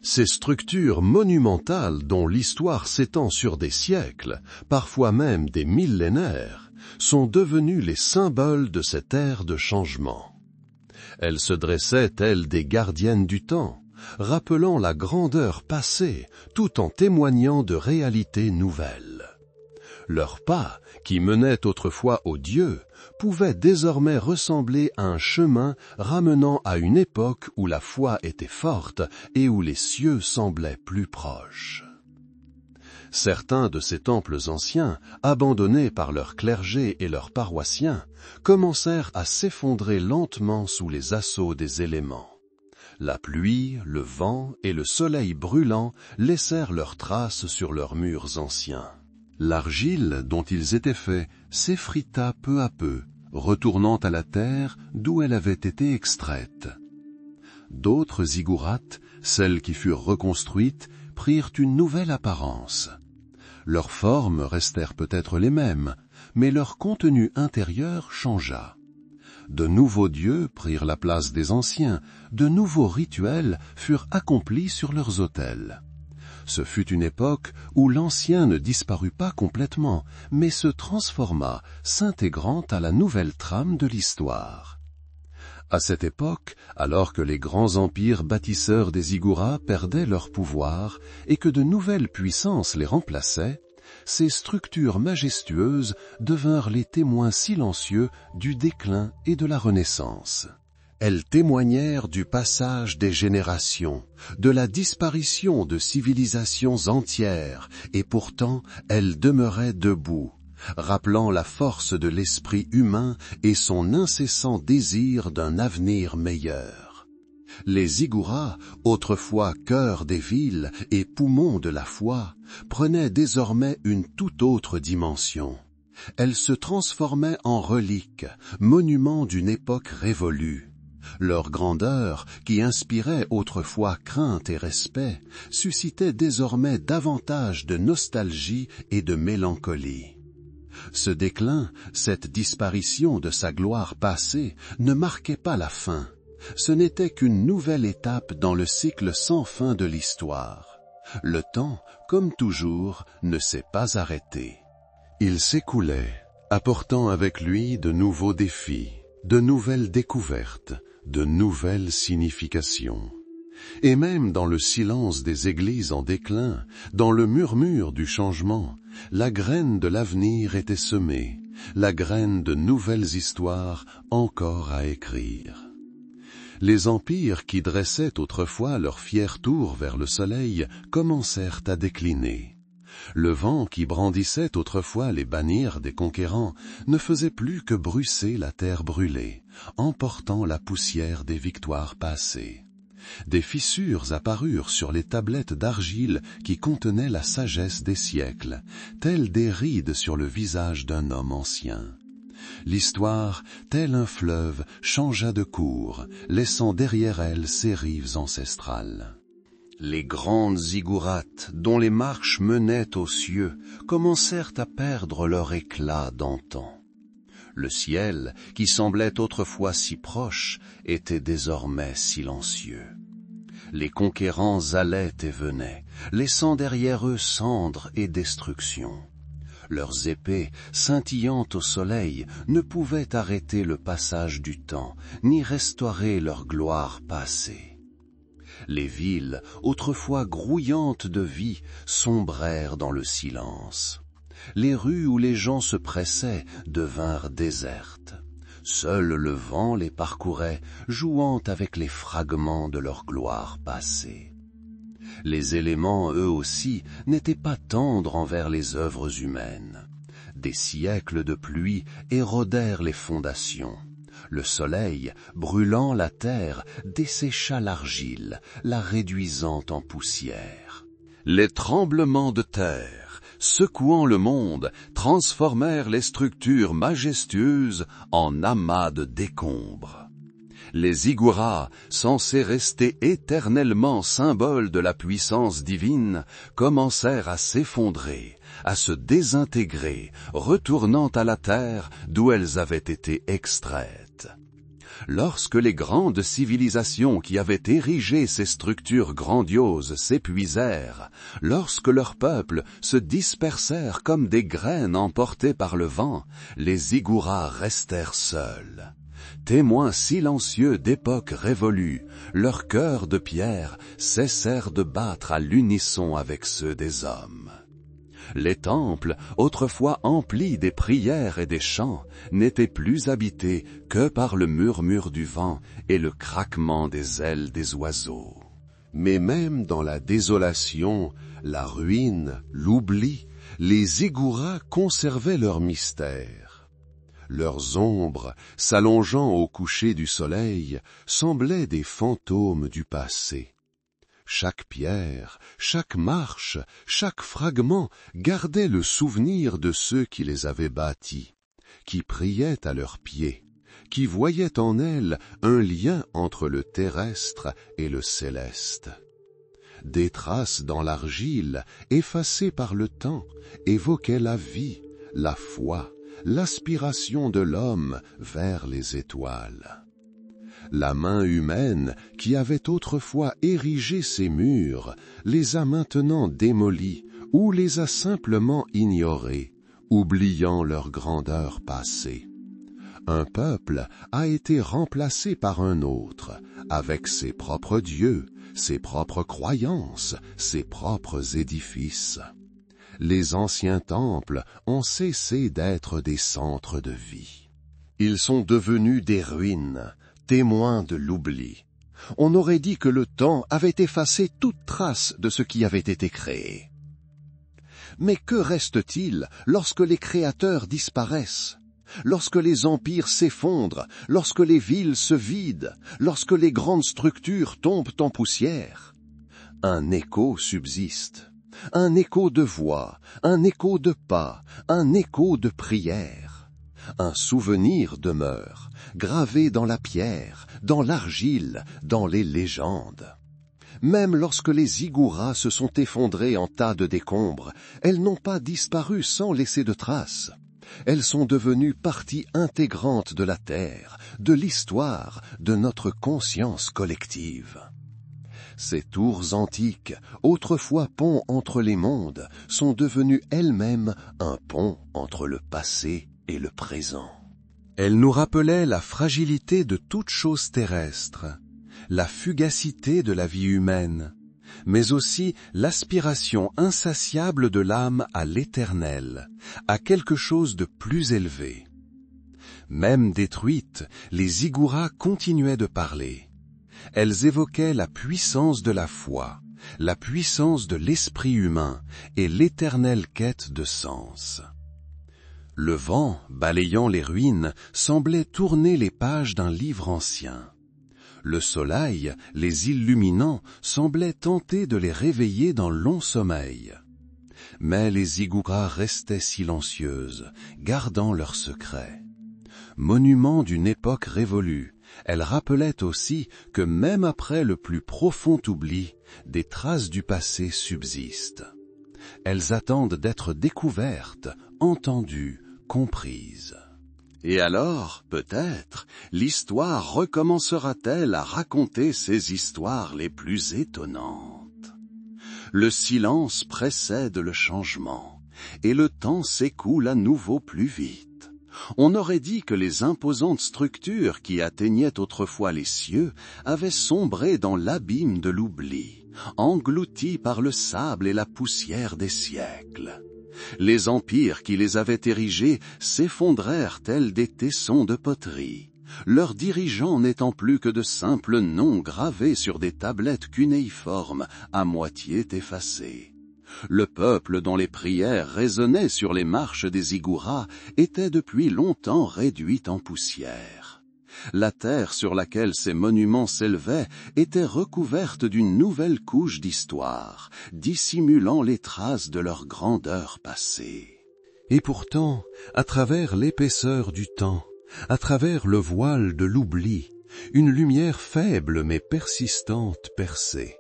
ces structures monumentales dont l'histoire s'étend sur des siècles, parfois même des millénaires, sont devenues les symboles de cette ère de changement. Elles se dressaient telles des gardiennes du temps, rappelant la grandeur passée tout en témoignant de réalités nouvelles. Leurs pas, qui menaient autrefois aux dieux, pouvaient désormais ressembler à un chemin ramenant à une époque où la foi était forte et où les cieux semblaient plus proches. Certains de ces temples anciens, abandonnés par leur clergé et leurs paroissiens, commencèrent à s'effondrer lentement sous les assauts des éléments. La pluie, le vent et le soleil brûlant laissèrent leurs traces sur leurs murs anciens. L'argile dont ils étaient faits s'effrita peu à peu, retournant à la terre d'où elle avait été extraite. D'autres ziggourats, celles qui furent reconstruites, prirent une nouvelle apparence. Leurs formes restèrent peut-être les mêmes, mais leur contenu intérieur changea. De nouveaux dieux prirent la place des anciens, de nouveaux rituels furent accomplis sur leurs autels. Ce fut une époque où l'ancien ne disparut pas complètement, mais se transforma, s'intégrant à la nouvelle trame de l'histoire. À cette époque, alors que les grands empires bâtisseurs des ziggourats perdaient leur pouvoir et que de nouvelles puissances les remplaçaient, ces structures majestueuses devinrent les témoins silencieux du déclin et de la Renaissance. Elles témoignèrent du passage des générations, de la disparition de civilisations entières, et pourtant elles demeuraient debout, rappelant la force de l'esprit humain et son incessant désir d'un avenir meilleur. Les ziggourats, autrefois cœur des villes et poumons de la foi, prenaient désormais une toute autre dimension. Elles se transformaient en reliques, monuments d'une époque révolue. Leur grandeur, qui inspirait autrefois crainte et respect, suscitait désormais davantage de nostalgie et de mélancolie. Ce déclin, cette disparition de sa gloire passée, ne marquait pas la fin. Ce n'était qu'une nouvelle étape dans le cycle sans fin de l'histoire. Le temps, comme toujours, ne s'est pas arrêté. Il s'écoulait, apportant avec lui de nouveaux défis, de nouvelles découvertes, de nouvelles significations. Et même dans le silence des églises en déclin, dans le murmure du changement, la graine de l'avenir était semée, la graine de nouvelles histoires encore à écrire. Les empires qui dressaient autrefois leur fière tour vers le soleil commencèrent à décliner. Le vent qui brandissait autrefois les bannières des conquérants ne faisait plus que brusser la terre brûlée, emportant la poussière des victoires passées. Des fissures apparurent sur les tablettes d'argile qui contenaient la sagesse des siècles, telles des rides sur le visage d'un homme ancien. L'histoire, tel un fleuve, changea de cours, laissant derrière elle ses rives ancestrales. Les grandes ziggourats, dont les marches menaient aux cieux, commencèrent à perdre leur éclat d'antan. Le ciel, qui semblait autrefois si proche, était désormais silencieux. Les conquérants allaient et venaient, laissant derrière eux cendres et destruction. Leurs épées, scintillant au soleil, ne pouvaient arrêter le passage du temps, ni restaurer leur gloire passée. Les villes, autrefois grouillantes de vie, sombrèrent dans le silence. Les rues où les gens se pressaient devinrent désertes. Seul le vent les parcourait, jouant avec les fragments de leur gloire passée. Les éléments, eux aussi, n'étaient pas tendres envers les œuvres humaines. Des siècles de pluie érodèrent les fondations. Le soleil, brûlant la terre, dessécha l'argile, la réduisant en poussière. Les tremblements de terre, secouant le monde, transformèrent les structures majestueuses en amas de décombres. Les zigguras, censés rester éternellement symboles de la puissance divine, commencèrent à s'effondrer, à se désintégrer, retournant à la terre d'où elles avaient été extraites. Lorsque les grandes civilisations qui avaient érigé ces structures grandioses s'épuisèrent, lorsque leurs peuples se dispersèrent comme des graines emportées par le vent, les zigguras restèrent seuls. Témoins silencieux d'époques révolues, leurs cœurs de pierre cessèrent de battre à l'unisson avec ceux des hommes. Les temples, autrefois emplis des prières et des chants, n'étaient plus habités que par le murmure du vent et le craquement des ailes des oiseaux. Mais même dans la désolation, la ruine, l'oubli, les zigguras conservaient leur mystère. Leurs ombres, s'allongeant au coucher du soleil, semblaient des fantômes du passé. Chaque pierre, chaque marche, chaque fragment gardait le souvenir de ceux qui les avaient bâtis, qui priaient à leurs pieds, qui voyaient en elles un lien entre le terrestre et le céleste. Des traces dans l'argile, effacées par le temps, évoquaient la vie, la foi, l'aspiration de l'homme vers les étoiles. La main humaine, qui avait autrefois érigé ces murs, les a maintenant démolis ou les a simplement ignorés, oubliant leur grandeur passée. Un peuple a été remplacé par un autre, avec ses propres dieux, ses propres croyances, ses propres édifices. Les anciens temples ont cessé d'être des centres de vie. Ils sont devenus des ruines, témoins de l'oubli. On aurait dit que le temps avait effacé toute trace de ce qui avait été créé. Mais que reste-t-il lorsque les créateurs disparaissent, lorsque les empires s'effondrent, lorsque les villes se vident, lorsque les grandes structures tombent en poussière? Un écho subsiste, un écho de voix, un écho de pas, un écho de prière. Un souvenir demeure, gravé dans la pierre, dans l'argile, dans les légendes. Même lorsque les zigguras se sont effondrés en tas de décombres, elles n'ont pas disparu sans laisser de traces. Elles sont devenues partie intégrante de la terre, de l'histoire, de notre conscience collective. Ces tours antiques, autrefois ponts entre les mondes, sont devenues elles-mêmes un pont entre le passé et le présent. Elles nous rappelaient la fragilité de toute chose terrestre, la fugacité de la vie humaine, mais aussi l'aspiration insatiable de l'âme à l'éternel, à quelque chose de plus élevé. Même détruites, les zigguras continuaient de parler. Elles évoquaient la puissance de la foi, la puissance de l'esprit humain et l'éternelle quête de sens. Le vent, balayant les ruines, semblait tourner les pages d'un livre ancien. Le soleil, les illuminant, semblait tenter de les réveiller d'un long sommeil. Mais les zigguras restaient silencieuses, gardant leur secret. Monuments d'une époque révolue, elles rappelaient aussi que même après le plus profond oubli, des traces du passé subsistent. Elles attendent d'être découvertes, entendues, comprises. Et alors, peut-être, l'histoire recommencera-t-elle à raconter ses histoires les plus étonnantes. Le silence précède le changement, et le temps s'écoule à nouveau plus vite. On aurait dit que les imposantes structures qui atteignaient autrefois les cieux avaient sombré dans l'abîme de l'oubli, englouties par le sable et la poussière des siècles. Les empires qui les avaient érigés s'effondrèrent tels des tessons de poterie, leurs dirigeants n'étant plus que de simples noms gravés sur des tablettes cunéiformes à moitié effacées. Le peuple dont les prières résonnaient sur les marches des zigguras était depuis longtemps réduit en poussière. La terre sur laquelle ces monuments s'élevaient était recouverte d'une nouvelle couche d'histoire, dissimulant les traces de leur grandeur passée. Et pourtant, à travers l'épaisseur du temps, à travers le voile de l'oubli, Une lumière faible mais persistante perçait.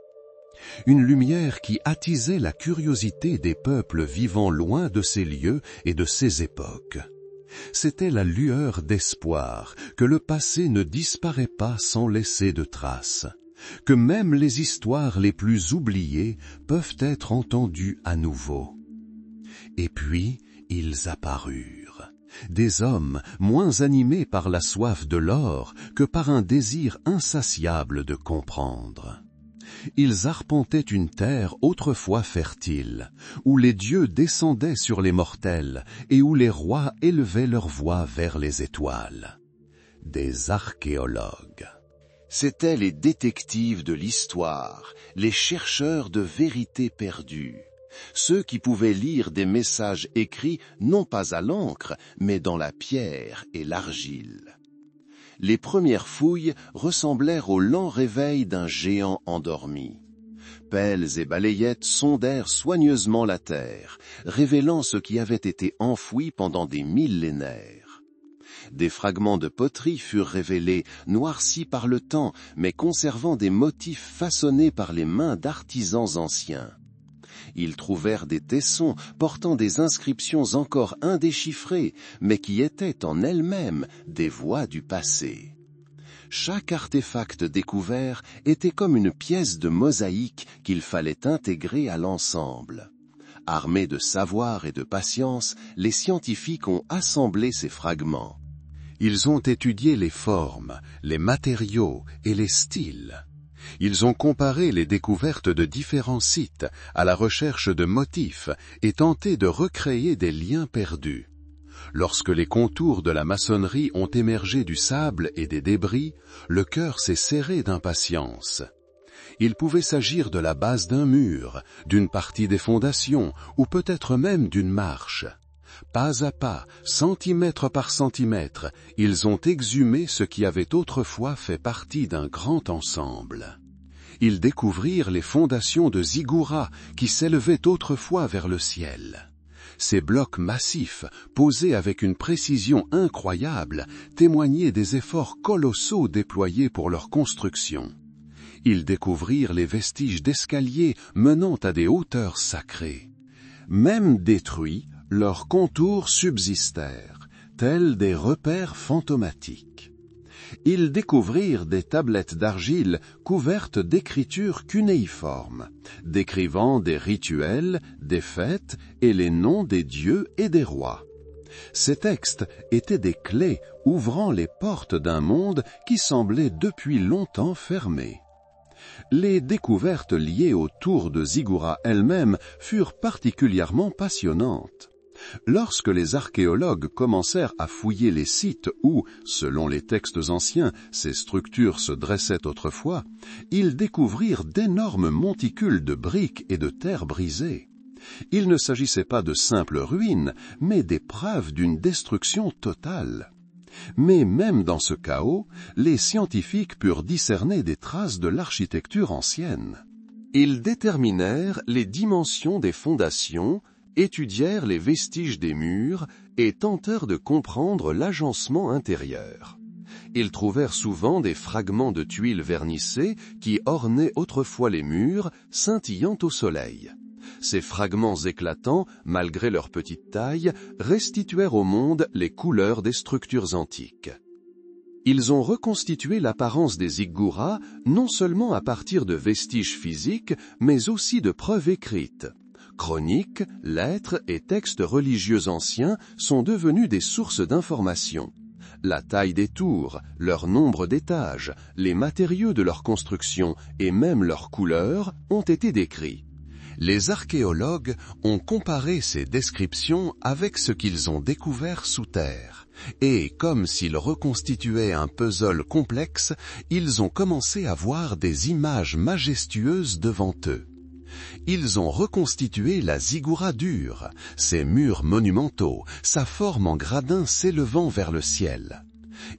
Une lumière qui attisait la curiosité des peuples vivant loin de ces lieux et de ces époques. C'était la lueur d'espoir que le passé ne disparaît pas sans laisser de traces, que même les histoires les plus oubliées peuvent être entendues à nouveau. Et puis, ils apparurent. Des hommes moins animés par la soif de l'or que par un désir insatiable de comprendre. Ils arpentaient une terre autrefois fertile, où les dieux descendaient sur les mortels et où les rois élevaient leur voix vers les étoiles. Des archéologues. C'étaient les détectives de l'histoire, les chercheurs de vérités perdues, ceux qui pouvaient lire des messages écrits non pas à l'encre, mais dans la pierre et l'argile. Les premières fouilles ressemblèrent au lent réveil d'un géant endormi. Pelles et balayettes sondèrent soigneusement la terre, révélant ce qui avait été enfoui pendant des millénaires. Des fragments de poterie furent révélés, noircis par le temps, mais conservant des motifs façonnés par les mains d'artisans anciens. Ils trouvèrent des tessons portant des inscriptions encore indéchiffrées, mais qui étaient en elles-mêmes des voix du passé. Chaque artefact découvert était comme une pièce de mosaïque qu'il fallait intégrer à l'ensemble. Armés de savoir et de patience, les scientifiques ont assemblé ces fragments. Ils ont étudié les formes, les matériaux et les styles. Ils ont comparé les découvertes de différents sites à la recherche de motifs et tenté de recréer des liens perdus. Lorsque les contours de la maçonnerie ont émergé du sable et des débris, le cœur s'est serré d'impatience. Il pouvait s'agir de la base d'un mur, d'une partie des fondations ou peut-être même d'une marche. Pas à pas, centimètre par centimètre, ils ont exhumé ce qui avait autrefois fait partie d'un grand ensemble. Ils découvrirent les fondations de ziggourats qui s'élevaient autrefois vers le ciel. Ces blocs massifs, posés avec une précision incroyable, témoignaient des efforts colossaux déployés pour leur construction. Ils découvrirent les vestiges d'escaliers menant à des hauteurs sacrées. Même détruits, leurs contours subsistèrent, tels des repères fantomatiques. Ils découvrirent des tablettes d'argile couvertes d'écritures cunéiformes, décrivant des rituels, des fêtes et les noms des dieux et des rois. Ces textes étaient des clés ouvrant les portes d'un monde qui semblait depuis longtemps fermé. Les découvertes liées aux tours de Ziggoura elles-mêmes furent particulièrement passionnantes. Lorsque les archéologues commencèrent à fouiller les sites où, selon les textes anciens, ces structures se dressaient autrefois, ils découvrirent d'énormes monticules de briques et de terre brisées. Il ne s'agissait pas de simples ruines, mais des preuves d'une destruction totale. Mais même dans ce chaos, les scientifiques purent discerner des traces de l'architecture ancienne. Ils déterminèrent les dimensions des fondations, étudièrent les vestiges des murs et tentèrent de comprendre l'agencement intérieur. Ils trouvèrent souvent des fragments de tuiles vernissées qui ornaient autrefois les murs, scintillant au soleil. Ces fragments éclatants, malgré leur petite taille, restituèrent au monde les couleurs des structures antiques. Ils ont reconstitué l'apparence des ziggourats non seulement à partir de vestiges physiques, mais aussi de preuves écrites. Chroniques, lettres et textes religieux anciens sont devenus des sources d'information. La taille des tours, leur nombre d'étages, les matériaux de leur construction et même leurs couleurs ont été décrits. Les archéologues ont comparé ces descriptions avec ce qu'ils ont découvert sous terre, et comme s'ils reconstituaient un puzzle complexe, ils ont commencé à voir des images majestueuses devant eux. Ils ont reconstitué la ziggoura dure, ses murs monumentaux, sa forme en gradin s'élevant vers le ciel.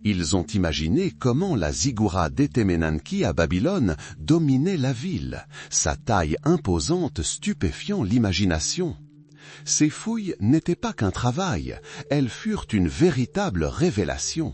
Ils ont imaginé comment la ziggoura d'Etemenanki à Babylone dominait la ville, sa taille imposante stupéfiant l'imagination. Ces fouilles n'étaient pas qu'un travail, elles furent une véritable révélation.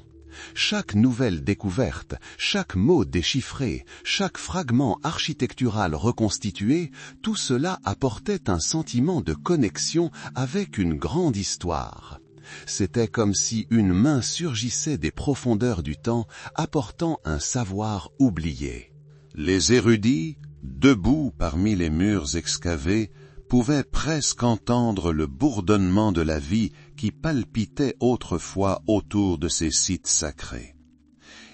Chaque nouvelle découverte, chaque mot déchiffré, chaque fragment architectural reconstitué, tout cela apportait un sentiment de connexion avec une grande histoire. C'était comme si une main surgissait des profondeurs du temps, apportant un savoir oublié. Les érudits, debout parmi les murs excavés, pouvaient presque entendre le bourdonnement de la vie qui palpitait autrefois autour de ces sites sacrés.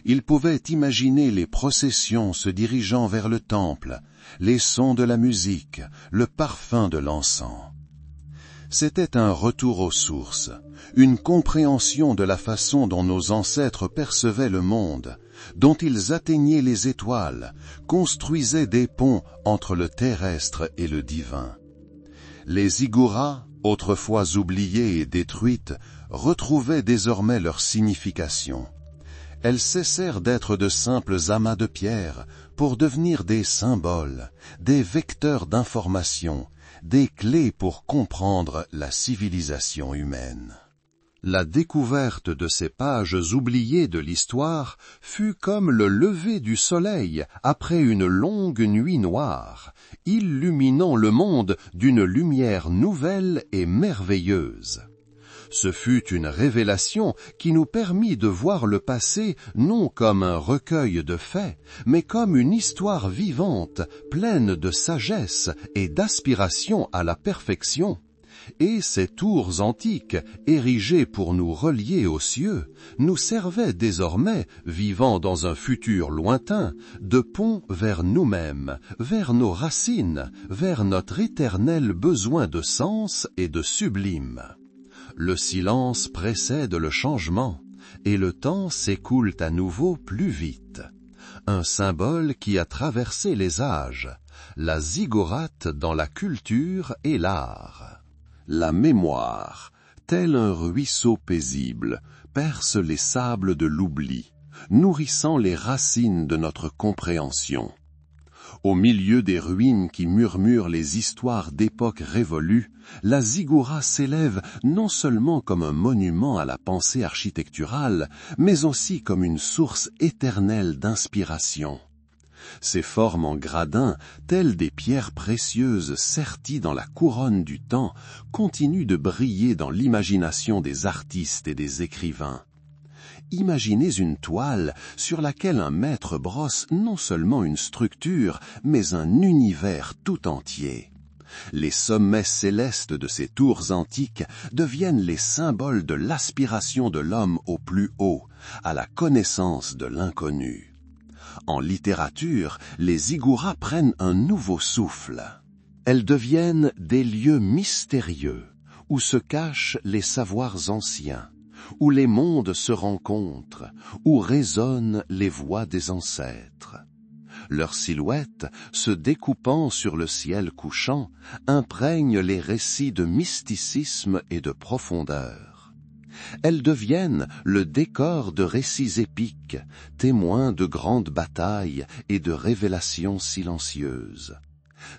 Ils pouvaient imaginer les processions se dirigeant vers le temple, les sons de la musique, le parfum de l'encens. C'était un retour aux sources, une compréhension de la façon dont nos ancêtres percevaient le monde, dont ils atteignaient les étoiles, construisaient des ponts entre le terrestre et le divin. Les zigguras, autrefois oubliées et détruites, retrouvaient désormais leur signification. Elles cessèrent d'être de simples amas de pierre pour devenir des symboles, des vecteurs d'information, des clés pour comprendre la civilisation humaine. La découverte de ces pages oubliées de l'histoire fut comme le lever du soleil après une longue nuit noire, illuminant le monde d'une lumière nouvelle et merveilleuse. Ce fut une révélation qui nous permit de voir le passé non comme un recueil de faits, mais comme une histoire vivante, pleine de sagesse et d'aspiration à la perfection. Et ces tours antiques, érigées pour nous relier aux cieux, nous servaient désormais, vivant dans un futur lointain, de pont vers nous-mêmes, vers nos racines, vers notre éternel besoin de sens et de sublime. Le silence précède le changement, et le temps s'écoule à nouveau plus vite. Un symbole qui a traversé les âges, la ziggourate dans la culture et l'art. La mémoire, tel un ruisseau paisible, perce les sables de l'oubli, nourrissant les racines de notre compréhension. Au milieu des ruines qui murmurent les histoires d'époques révolues, la ziggoura s'élève non seulement comme un monument à la pensée architecturale, mais aussi comme une source éternelle d'inspiration. Ses formes en gradins, telles des pierres précieuses serties dans la couronne du temps, continuent de briller dans l'imagination des artistes et des écrivains. Imaginez une toile sur laquelle un maître brosse non seulement une structure, mais un univers tout entier. Les sommets célestes de ces tours antiques deviennent les symboles de l'aspiration de l'homme au plus haut, à la connaissance de l'inconnu. En littérature, les zigguras prennent un nouveau souffle. Elles deviennent des lieux mystérieux, où se cachent les savoirs anciens, où les mondes se rencontrent, où résonnent les voix des ancêtres. Leurs silhouettes, se découpant sur le ciel couchant, imprègnent les récits de mysticisme et de profondeur. Elles deviennent le décor de récits épiques, témoins de grandes batailles et de révélations silencieuses.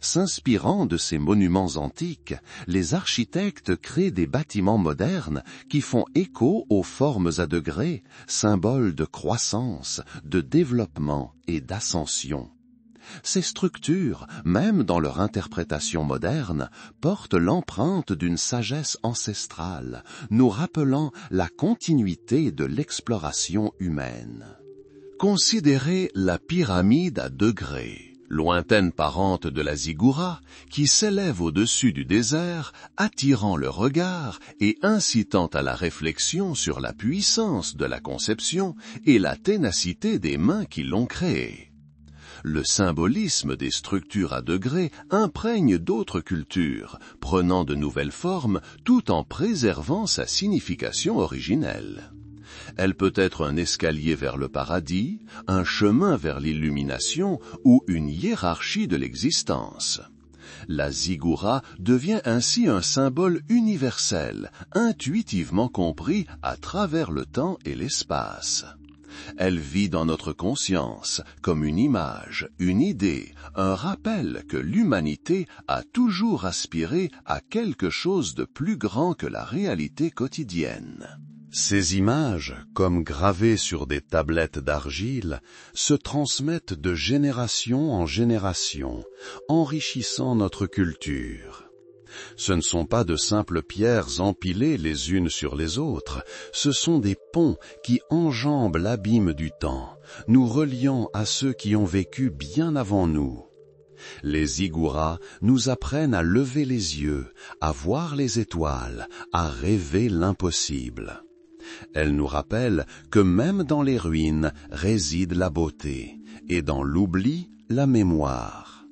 S'inspirant de ces monuments antiques, les architectes créent des bâtiments modernes qui font écho aux formes à degrés, symboles de croissance, de développement et d'ascension. Ces structures, même dans leur interprétation moderne, portent l'empreinte d'une sagesse ancestrale, nous rappelant la continuité de l'exploration humaine. Considérez la pyramide à degrés, lointaine parente de la ziggoura, qui s'élève au-dessus du désert, attirant le regard et incitant à la réflexion sur la puissance de la conception et la ténacité des mains qui l'ont créée. Le symbolisme des structures à degrés imprègne d'autres cultures, prenant de nouvelles formes tout en préservant sa signification originelle. Elle peut être un escalier vers le paradis, un chemin vers l'illumination ou une hiérarchie de l'existence. La ziggoura devient ainsi un symbole universel, intuitivement compris à travers le temps et l'espace. Elle vit dans notre conscience comme une image, une idée, un rappel que l'humanité a toujours aspiré à quelque chose de plus grand que la réalité quotidienne. Ces images, comme gravées sur des tablettes d'argile, se transmettent de génération en génération, enrichissant notre culture. Ce ne sont pas de simples pierres empilées les unes sur les autres, ce sont des ponts qui enjambent l'abîme du temps, nous reliant à ceux qui ont vécu bien avant nous. Les ziggourats nous apprennent à lever les yeux, à voir les étoiles, à rêver l'impossible. Elles nous rappellent que même dans les ruines réside la beauté, et dans l'oubli, la mémoire.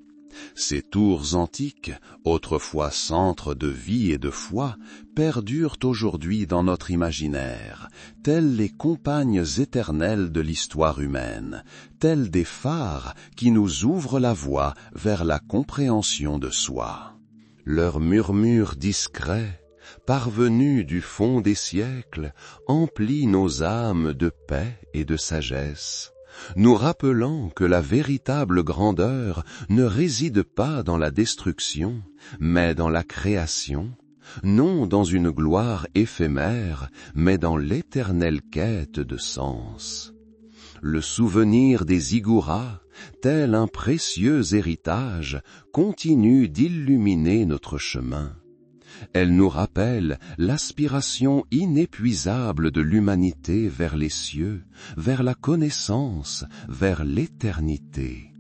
Ces tours antiques, autrefois centres de vie et de foi, perdurent aujourd'hui dans notre imaginaire, telles les compagnes éternelles de l'histoire humaine, tels des phares qui nous ouvrent la voie vers la compréhension de soi. Leur murmure discret, parvenu du fond des siècles, emplit nos âmes de paix et de sagesse, nous rappelant que la véritable grandeur ne réside pas dans la destruction, mais dans la création, non dans une gloire éphémère, mais dans l'éternelle quête de sens. Le souvenir des ziggourats, tel un précieux héritage, continue d'illuminer notre chemin. Elle nous rappelle l'aspiration inépuisable de l'humanité vers les cieux, vers la connaissance, vers l'éternité.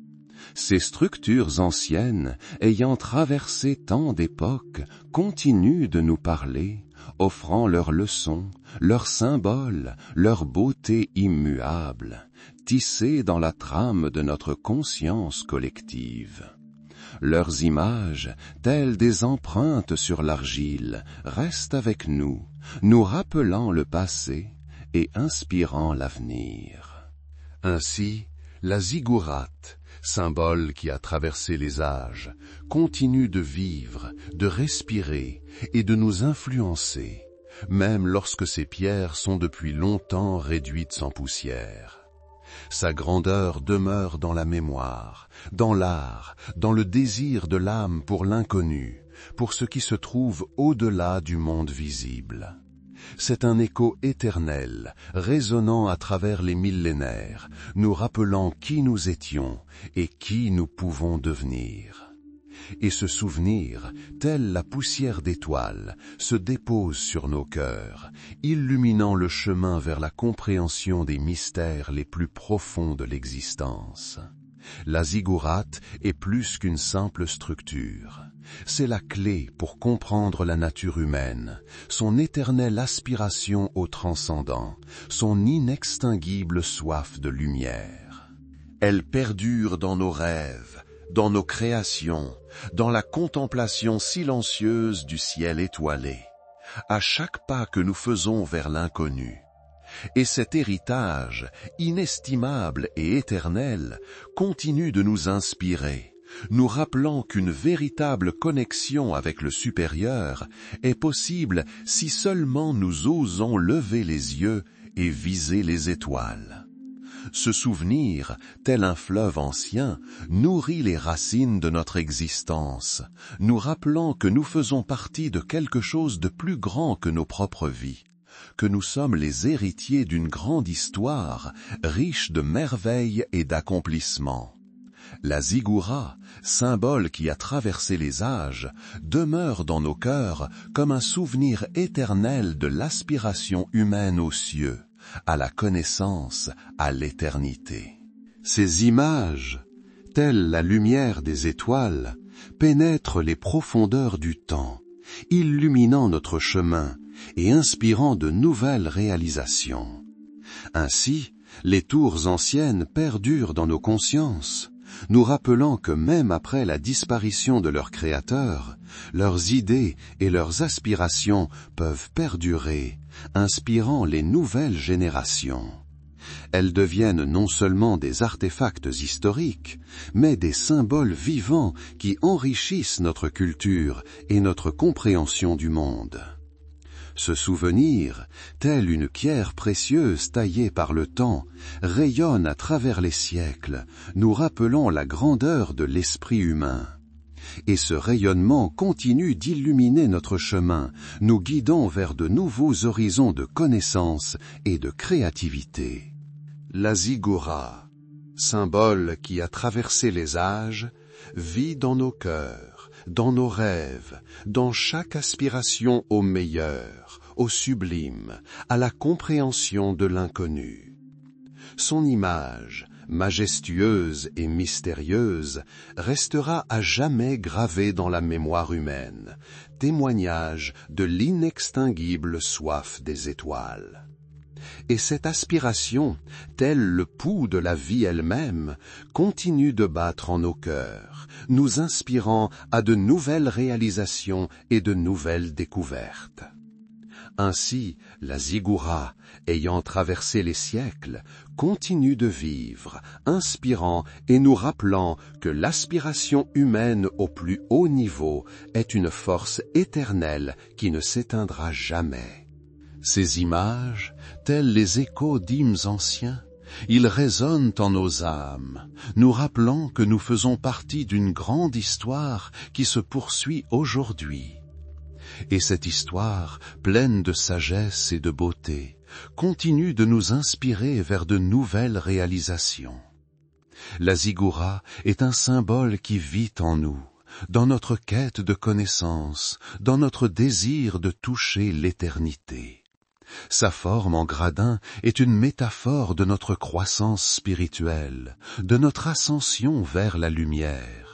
Ces structures anciennes, ayant traversé tant d'époques, continuent de nous parler, offrant leurs leçons, leurs symboles, leur beauté immuable, tissées dans la trame de notre conscience collective. Leurs images, telles des empreintes sur l'argile, restent avec nous, nous rappelant le passé et inspirant l'avenir. Ainsi, la ziggourate, symbole qui a traversé les âges, continue de vivre, de respirer et de nous influencer, même lorsque ces pierres sont depuis longtemps réduites en poussière. Sa grandeur demeure dans la mémoire, dans l'art, dans le désir de l'âme pour l'inconnu, pour ce qui se trouve au-delà du monde visible. C'est un écho éternel, résonnant à travers les millénaires, nous rappelant qui nous étions et qui nous pouvons devenir. Et ce souvenir, telle la poussière d'étoiles, se dépose sur nos cœurs, illuminant le chemin vers la compréhension des mystères les plus profonds de l'existence. La ziggourate est plus qu'une simple structure. C'est la clé pour comprendre la nature humaine, son éternelle aspiration au transcendant, son inextinguible soif de lumière. Elle perdure dans nos rêves, dans nos créations, dans la contemplation silencieuse du ciel étoilé, à chaque pas que nous faisons vers l'inconnu. Et cet héritage, inestimable et éternel, continue de nous inspirer, nous rappelant qu'une véritable connexion avec le supérieur est possible si seulement nous osons lever les yeux et viser les étoiles. Ce souvenir, tel un fleuve ancien, nourrit les racines de notre existence, nous rappelant que nous faisons partie de quelque chose de plus grand que nos propres vies, que nous sommes les héritiers d'une grande histoire, riche de merveilles et d'accomplissements. La ziggoura, symbole qui a traversé les âges, demeure dans nos cœurs comme un souvenir éternel de l'aspiration humaine aux cieux, à la connaissance, à l'éternité. Ces images, telles la lumière des étoiles, pénètrent les profondeurs du temps, illuminant notre chemin et inspirant de nouvelles réalisations. Ainsi, les tours anciennes perdurent dans nos consciences, nous rappelant que même après la disparition de leur créateur, leurs idées et leurs aspirations peuvent perdurer, inspirant les nouvelles générations. Elles deviennent non seulement des artefacts historiques, mais des symboles vivants qui enrichissent notre culture et notre compréhension du monde. Ce souvenir, tel une pierre précieuse taillée par le temps, rayonne à travers les siècles, nous rappelant la grandeur de l'esprit humain. et ce rayonnement continue d'illuminer notre chemin, nous guidant vers de nouveaux horizons de connaissance et de créativité. La ziggoura, symbole qui a traversé les âges, vit dans nos cœurs, dans nos rêves, dans chaque aspiration au meilleur, au sublime, à la compréhension de l'inconnu. Son image, majestueuse et mystérieuse, restera à jamais gravée dans la mémoire humaine, témoignage de l'inextinguible soif des étoiles. Et cette aspiration, tel le pouls de la vie elle-même, continue de battre en nos cœurs, nous inspirant à de nouvelles réalisations et de nouvelles découvertes. Ainsi, la ziggoura, ayant traversé les siècles, continue de vivre, inspirant et nous rappelant que l'aspiration humaine au plus haut niveau est une force éternelle qui ne s'éteindra jamais. Ces images, tels les échos d'hymnes anciens, ils résonnent en nos âmes, nous rappelant que nous faisons partie d'une grande histoire qui se poursuit aujourd'hui. Et cette histoire, pleine de sagesse et de beauté, continue de nous inspirer vers de nouvelles réalisations. La ziggoura est un symbole qui vit en nous, dans notre quête de connaissance, dans notre désir de toucher l'éternité. Sa forme en gradin est une métaphore de notre croissance spirituelle, de notre ascension vers la lumière.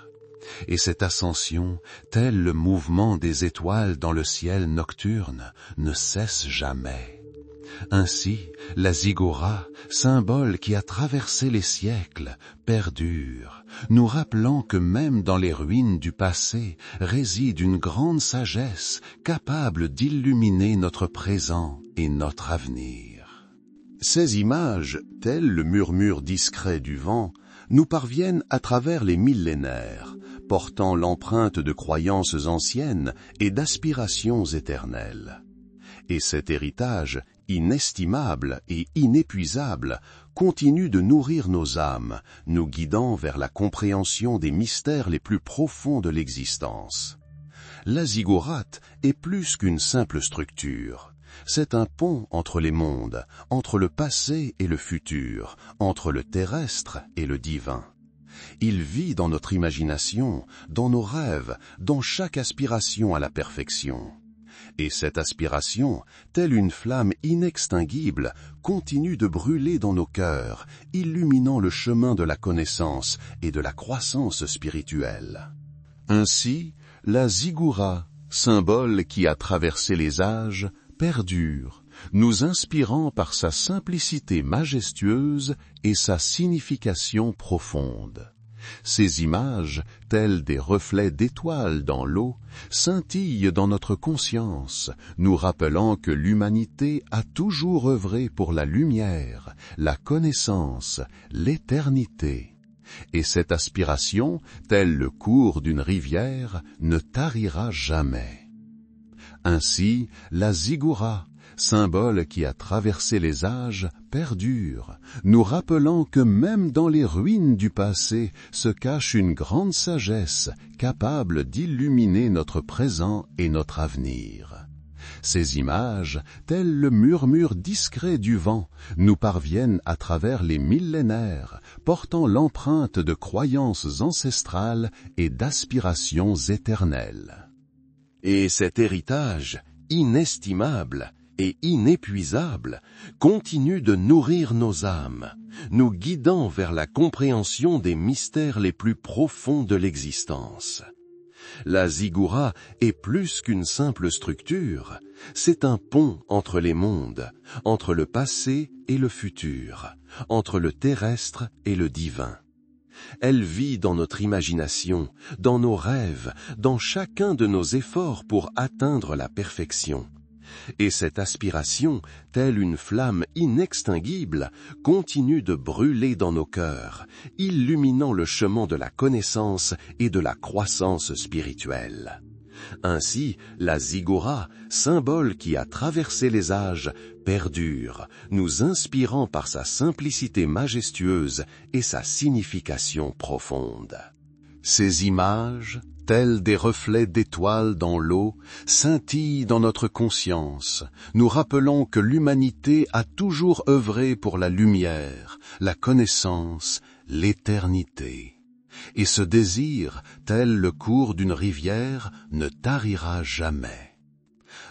Et cette ascension, tel le mouvement des étoiles dans le ciel nocturne, ne cesse jamais. Ainsi, la ziggoura, symbole qui a traversé les siècles, perdure, nous rappelant que même dans les ruines du passé réside une grande sagesse capable d'illuminer notre présent et notre avenir. Ces images, telles le murmure discret du vent, nous parviennent à travers les millénaires, portant l'empreinte de croyances anciennes et d'aspirations éternelles. Et cet héritage, inestimable et inépuisable, continue de nourrir nos âmes, nous guidant vers la compréhension des mystères les plus profonds de l'existence. La ziggourate est plus qu'une simple structure. C'est un pont entre les mondes, entre le passé et le futur, entre le terrestre et le divin. Il vit dans notre imagination, dans nos rêves, dans chaque aspiration à la perfection. Et cette aspiration, telle une flamme inextinguible, continue de brûler dans nos cœurs, illuminant le chemin de la connaissance et de la croissance spirituelle. Ainsi, la ziggoura, symbole qui a traversé les âges, perdure, nous inspirant par sa simplicité majestueuse et sa signification profonde. Ces images, telles des reflets d'étoiles dans l'eau, scintillent dans notre conscience, nous rappelant que l'humanité a toujours œuvré pour la lumière, la connaissance, l'éternité. Et cette aspiration, telle le cours d'une rivière, ne tarira jamais. Ainsi, la ziggoura, symbole qui a traversé les âges, perdure, nous rappelant que même dans les ruines du passé se cache une grande sagesse capable d'illuminer notre présent et notre avenir. Ces images, telles le murmure discret du vent, nous parviennent à travers les millénaires, portant l'empreinte de croyances ancestrales et d'aspirations éternelles. Et cet héritage, inestimable et inépuisable, continue de nourrir nos âmes, nous guidant vers la compréhension des mystères les plus profonds de l'existence. La ziggoura est plus qu'une simple structure, c'est un pont entre les mondes, entre le passé et le futur, entre le terrestre et le divin. Elle vit dans notre imagination, dans nos rêves, dans chacun de nos efforts pour atteindre la perfection. Et cette aspiration, telle une flamme inextinguible, continue de brûler dans nos cœurs, illuminant le chemin de la connaissance et de la croissance spirituelle. Ainsi, la ziggoura, symbole qui a traversé les âges, perdure, nous inspirant par sa simplicité majestueuse et sa signification profonde. Ces images, tels des reflets d'étoiles dans l'eau, scintillent dans notre conscience, nous rappelant que l'humanité a toujours œuvré pour la lumière, la connaissance, l'éternité. Et ce désir, tel le cours d'une rivière, ne tarira jamais.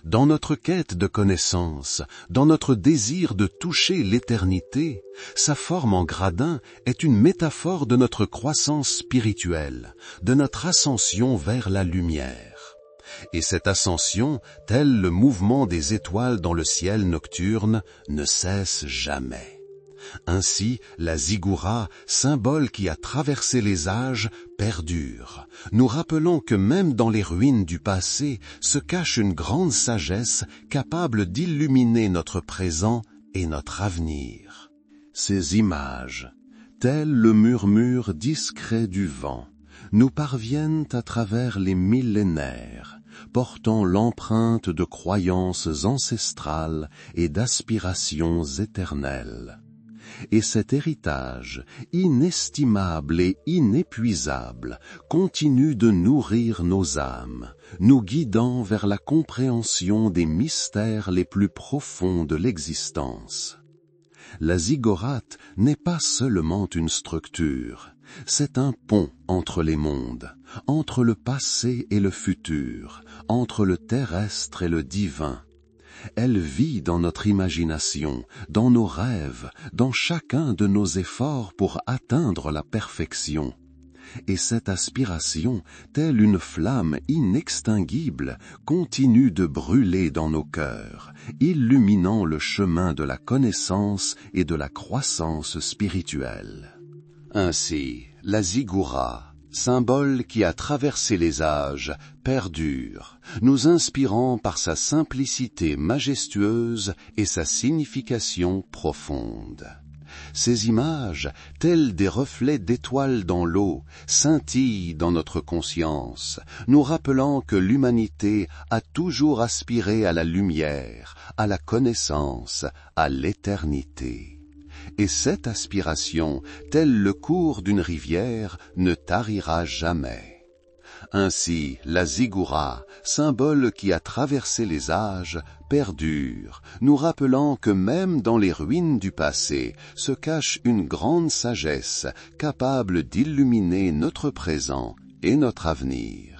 Dans notre quête de connaissance, dans notre désir de toucher l'éternité, sa forme en gradin est une métaphore de notre croissance spirituelle, de notre ascension vers la lumière. Et cette ascension, tel le mouvement des étoiles dans le ciel nocturne, ne cesse jamais. Ainsi, la ziggoura, symbole qui a traversé les âges, perdure, nous rappelant que même dans les ruines du passé se cache une grande sagesse capable d'illuminer notre présent et notre avenir. Ces images, telles le murmure discret du vent, nous parviennent à travers les millénaires, portant l'empreinte de croyances ancestrales et d'aspirations éternelles. Et cet héritage, inestimable et inépuisable, continue de nourrir nos âmes, nous guidant vers la compréhension des mystères les plus profonds de l'existence. La ziggourate n'est pas seulement une structure, c'est un pont entre les mondes, entre le passé et le futur, entre le terrestre et le divin. Elle vit dans notre imagination, dans nos rêves, dans chacun de nos efforts pour atteindre la perfection. Et cette aspiration, telle une flamme inextinguible, continue de brûler dans nos cœurs, illuminant le chemin de la connaissance et de la croissance spirituelle. Ainsi, la ziggoura, symbole qui a traversé les âges, perdure, nous inspirant par sa simplicité majestueuse et sa signification profonde. Ces images, telles des reflets d'étoiles dans l'eau, scintillent dans notre conscience, nous rappelant que l'humanité a toujours aspiré à la lumière, à la connaissance, à l'éternité. Et cette aspiration, tel le cours d'une rivière, ne tarira jamais. Ainsi, la ziggoura, symbole qui a traversé les âges, perdure, nous rappelant que même dans les ruines du passé se cache une grande sagesse capable d'illuminer notre présent et notre avenir.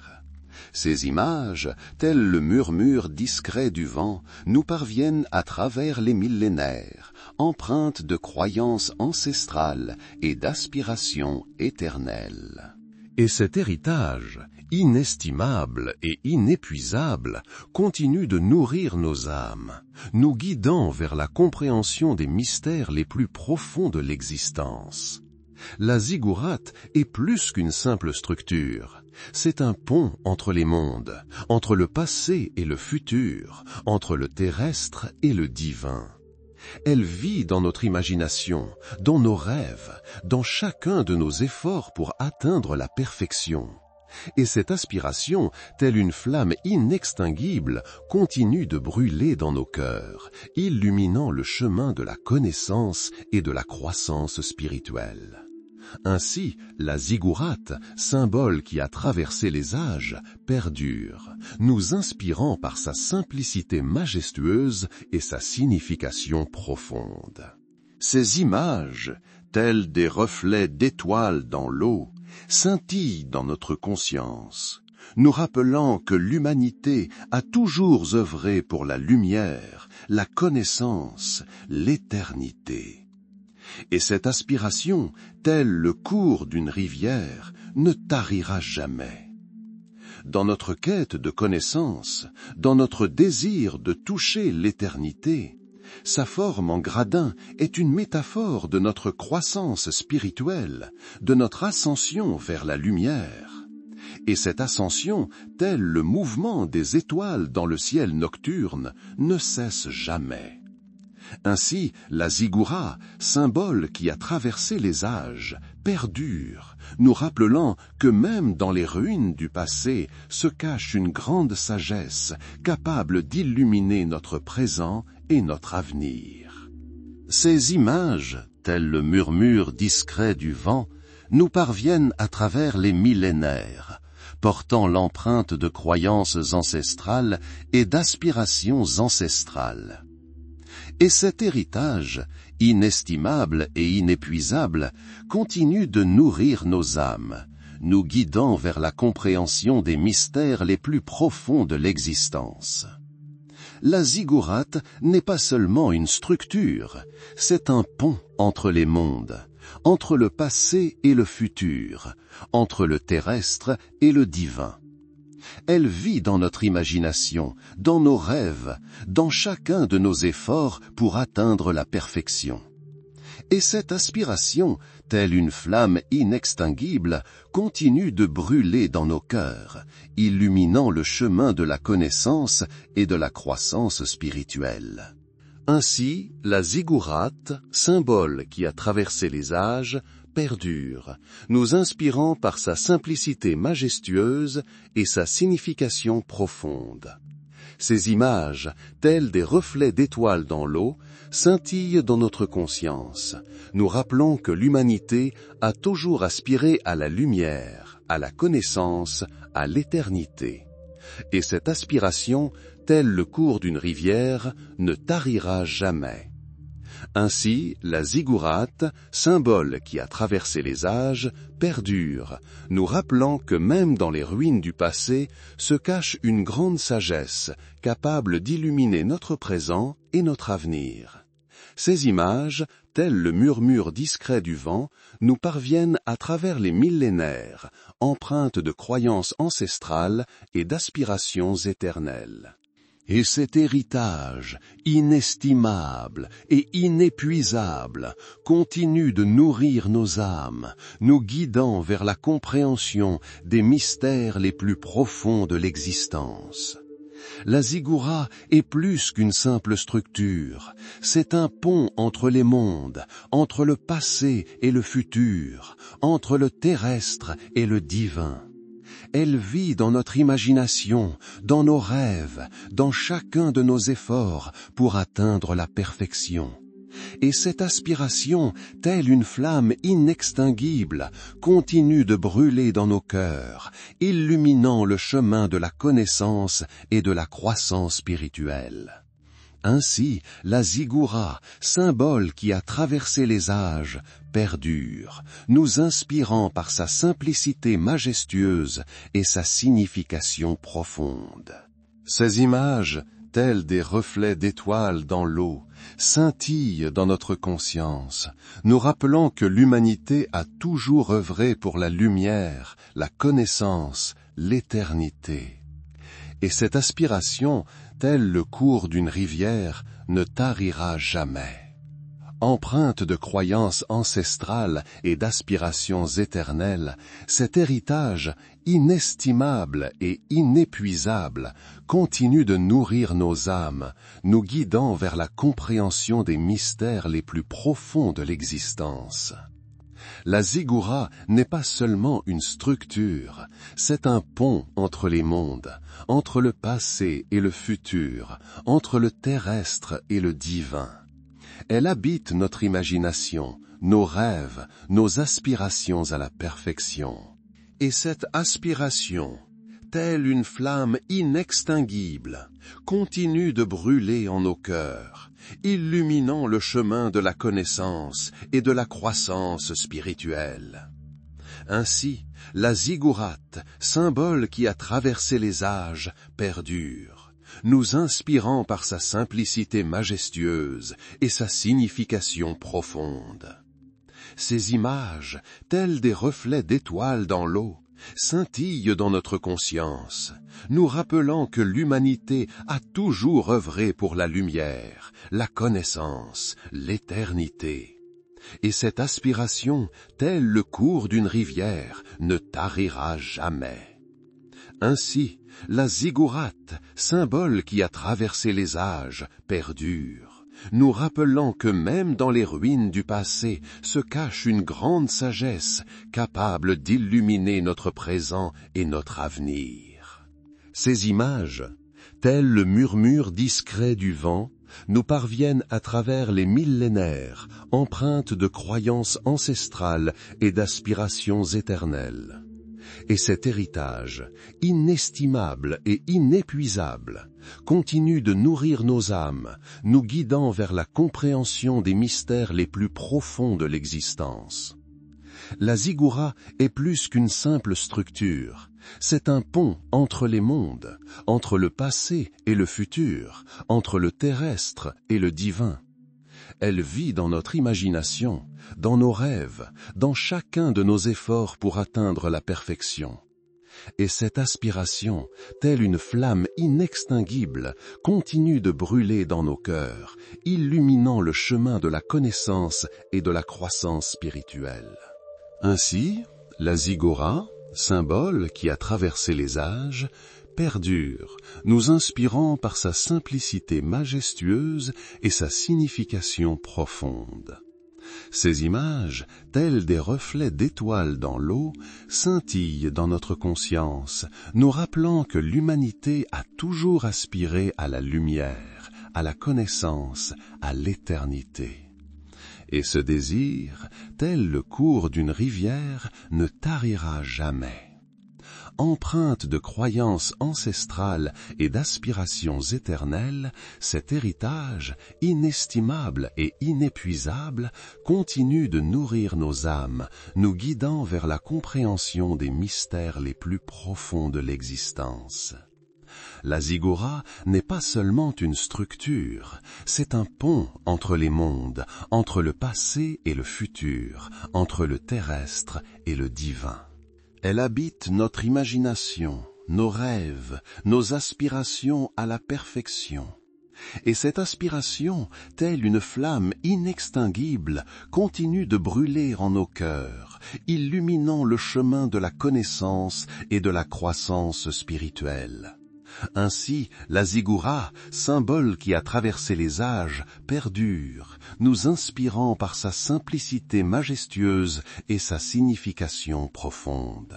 Ces images, telles le murmure discret du vent, nous parviennent à travers les millénaires, empreintes de croyances ancestrales et d'aspirations éternelles. Et cet héritage, inestimable et inépuisable, continue de nourrir nos âmes, nous guidant vers la compréhension des mystères les plus profonds de l'existence. La ziggourate est plus qu'une simple structure. C'est un pont entre les mondes, entre le passé et le futur, entre le terrestre et le divin. Elle vit dans notre imagination, dans nos rêves, dans chacun de nos efforts pour atteindre la perfection. Et cette aspiration, telle une flamme inextinguible, continue de brûler dans nos cœurs, illuminant le chemin de la connaissance et de la croissance spirituelle. Ainsi, la ziggourate, symbole qui a traversé les âges, perdure, nous inspirant par sa simplicité majestueuse et sa signification profonde. Ces images, telles des reflets d'étoiles dans l'eau, scintillent dans notre conscience, nous rappelant que l'humanité a toujours œuvré pour la lumière, la connaissance, l'éternité. Et cette aspiration, telle le cours d'une rivière, ne tarira jamais. Dans notre quête de connaissance, dans notre désir de toucher l'éternité, sa forme en gradin est une métaphore de notre croissance spirituelle, de notre ascension vers la lumière. Et cette ascension, tel le mouvement des étoiles dans le ciel nocturne, ne cesse jamais. Ainsi, la ziggoura, symbole qui a traversé les âges, perdure, nous rappelant que même dans les ruines du passé se cache une grande sagesse capable d'illuminer notre présent et notre avenir. Ces images, telles le murmure discret du vent, nous parviennent à travers les millénaires, portant l'empreinte de croyances ancestrales et d'aspirations ancestrales. Et cet héritage, inestimable et inépuisable, continue de nourrir nos âmes, nous guidant vers la compréhension des mystères les plus profonds de l'existence. La ziggourate n'est pas seulement une structure, c'est un pont entre les mondes, entre le passé et le futur, entre le terrestre et le divin. Elle vit dans notre imagination, dans nos rêves, dans chacun de nos efforts pour atteindre la perfection. Et cette aspiration, telle une flamme inextinguible, continue de brûler dans nos cœurs, illuminant le chemin de la connaissance et de la croissance spirituelle. Ainsi, la ziggourate, symbole qui a traversé les âges, perdure, nous inspirant par sa simplicité majestueuse et sa signification profonde. Ces images, telles des reflets d'étoiles dans l'eau, scintillent dans notre conscience, nous rappelant que l'humanité a toujours aspiré à la lumière, à la connaissance, à l'éternité. Et cette aspiration, telle le cours d'une rivière, ne tarira jamais. Ainsi, la ziggourate, symbole qui a traversé les âges, perdure, nous rappelant que même dans les ruines du passé se cache une grande sagesse, capable d'illuminer notre présent et notre avenir. Ces images, telles le murmure discret du vent, nous parviennent à travers les millénaires, empreintes de croyances ancestrales et d'aspirations éternelles. Et cet héritage, inestimable et inépuisable, continue de nourrir nos âmes, nous guidant vers la compréhension des mystères les plus profonds de l'existence. La ziggourate est plus qu'une simple structure, c'est un pont entre les mondes, entre le passé et le futur, entre le terrestre et le divin. Elle vit dans notre imagination, dans nos rêves, dans chacun de nos efforts pour atteindre la perfection. Et cette aspiration, telle une flamme inextinguible, continue de brûler dans nos cœurs, illuminant le chemin de la connaissance et de la croissance spirituelle. Ainsi, la ziggourate, symbole qui a traversé les âges, perdure, nous inspirant par sa simplicité majestueuse et sa signification profonde. Ces images, telles des reflets d'étoiles dans l'eau, scintillent dans notre conscience, nous rappelant que l'humanité a toujours œuvré pour la lumière, la connaissance, l'éternité. Et cette aspiration, telle le cours d'une rivière, ne tarira jamais. Empreinte de croyances ancestrales et d'aspirations éternelles, cet héritage, inestimable et inépuisable, continue de nourrir nos âmes, nous guidant vers la compréhension des mystères les plus profonds de l'existence. La ziggourate n'est pas seulement une structure, c'est un pont entre les mondes, entre le passé et le futur, entre le terrestre et le divin. Elle habite notre imagination, nos rêves, nos aspirations à la perfection. Et cette aspiration, telle une flamme inextinguible, continue de brûler en nos cœurs, illuminant le chemin de la connaissance et de la croissance spirituelle. Ainsi, la ziggourate, symbole qui a traversé les âges, perdure, nous inspirant par sa simplicité majestueuse et sa signification profonde. Ces images, telles des reflets d'étoiles dans l'eau, scintillent dans notre conscience, nous rappelant que l'humanité a toujours œuvré pour la lumière, la connaissance, l'éternité. Et cette aspiration, telle le cours d'une rivière, ne tarira jamais. Ainsi, la ziggourate, symbole qui a traversé les âges, perdure, nous rappelant que même dans les ruines du passé se cache une grande sagesse capable d'illuminer notre présent et notre avenir. Ces images, telles le murmure discret du vent, nous parviennent à travers les millénaires, empreintes de croyances ancestrales et d'aspirations éternelles. Et cet héritage, inestimable et inépuisable, continue de nourrir nos âmes, nous guidant vers la compréhension des mystères les plus profonds de l'existence. La Ziggoura est plus qu'une simple structure. C'est un pont entre les mondes, entre le passé et le futur, entre le terrestre et le divin. Elle vit dans notre imagination, dans nos rêves, dans chacun de nos efforts pour atteindre la perfection. Et cette aspiration, telle une flamme inextinguible, continue de brûler dans nos cœurs, illuminant le chemin de la connaissance et de la croissance spirituelle. Ainsi, la Ziggoura, symbole qui a traversé les âges, perdure, nous inspirant par sa simplicité majestueuse et sa signification profonde. Ces images, telles des reflets d'étoiles dans l'eau, scintillent dans notre conscience, nous rappelant que l'humanité a toujours aspiré à la lumière, à la connaissance, à l'éternité. Et ce désir, tel le cours d'une rivière, ne tarira jamais. Empreinte de croyances ancestrales et d'aspirations éternelles, cet héritage, inestimable et inépuisable, continue de nourrir nos âmes, nous guidant vers la compréhension des mystères les plus profonds de l'existence. La Ziggoura n'est pas seulement une structure, c'est un pont entre les mondes, entre le passé et le futur, entre le terrestre et le divin. Elle habite notre imagination, nos rêves, nos aspirations à la perfection. Et cette aspiration, telle une flamme inextinguible, continue de brûler en nos cœurs, illuminant le chemin de la connaissance et de la croissance spirituelle. Ainsi, la Ziggoura, symbole qui a traversé les âges, perdure, nous inspirant par sa simplicité majestueuse et sa signification profonde.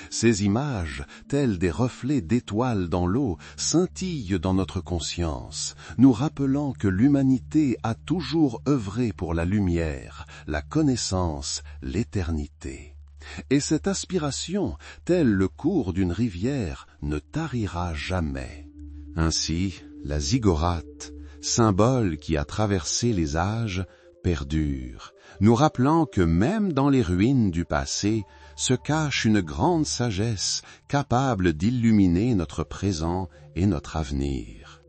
Ces images, telles des reflets d'étoiles dans l'eau, scintillent dans notre conscience, nous rappelant que l'humanité a toujours œuvré pour la lumière, la connaissance, l'éternité. Et cette aspiration, telle le cours d'une rivière, ne tarira jamais. Ainsi, la ziggourate, symbole qui a traversé les âges, perdure, nous rappelant que même dans les ruines du passé se cache une grande sagesse capable d'illuminer notre présent et notre avenir.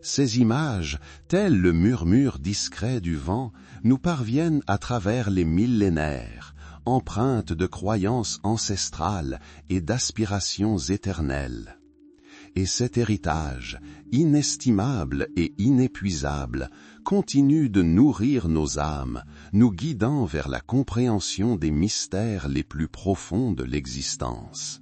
Ces images, telles le murmure discret du vent, nous parviennent à travers les millénaires, empreintes de croyances ancestrales et d'aspirations éternelles. Et cet héritage, inestimable et inépuisable, continue de nourrir nos âmes, nous guidant vers la compréhension des mystères les plus profonds de l'existence.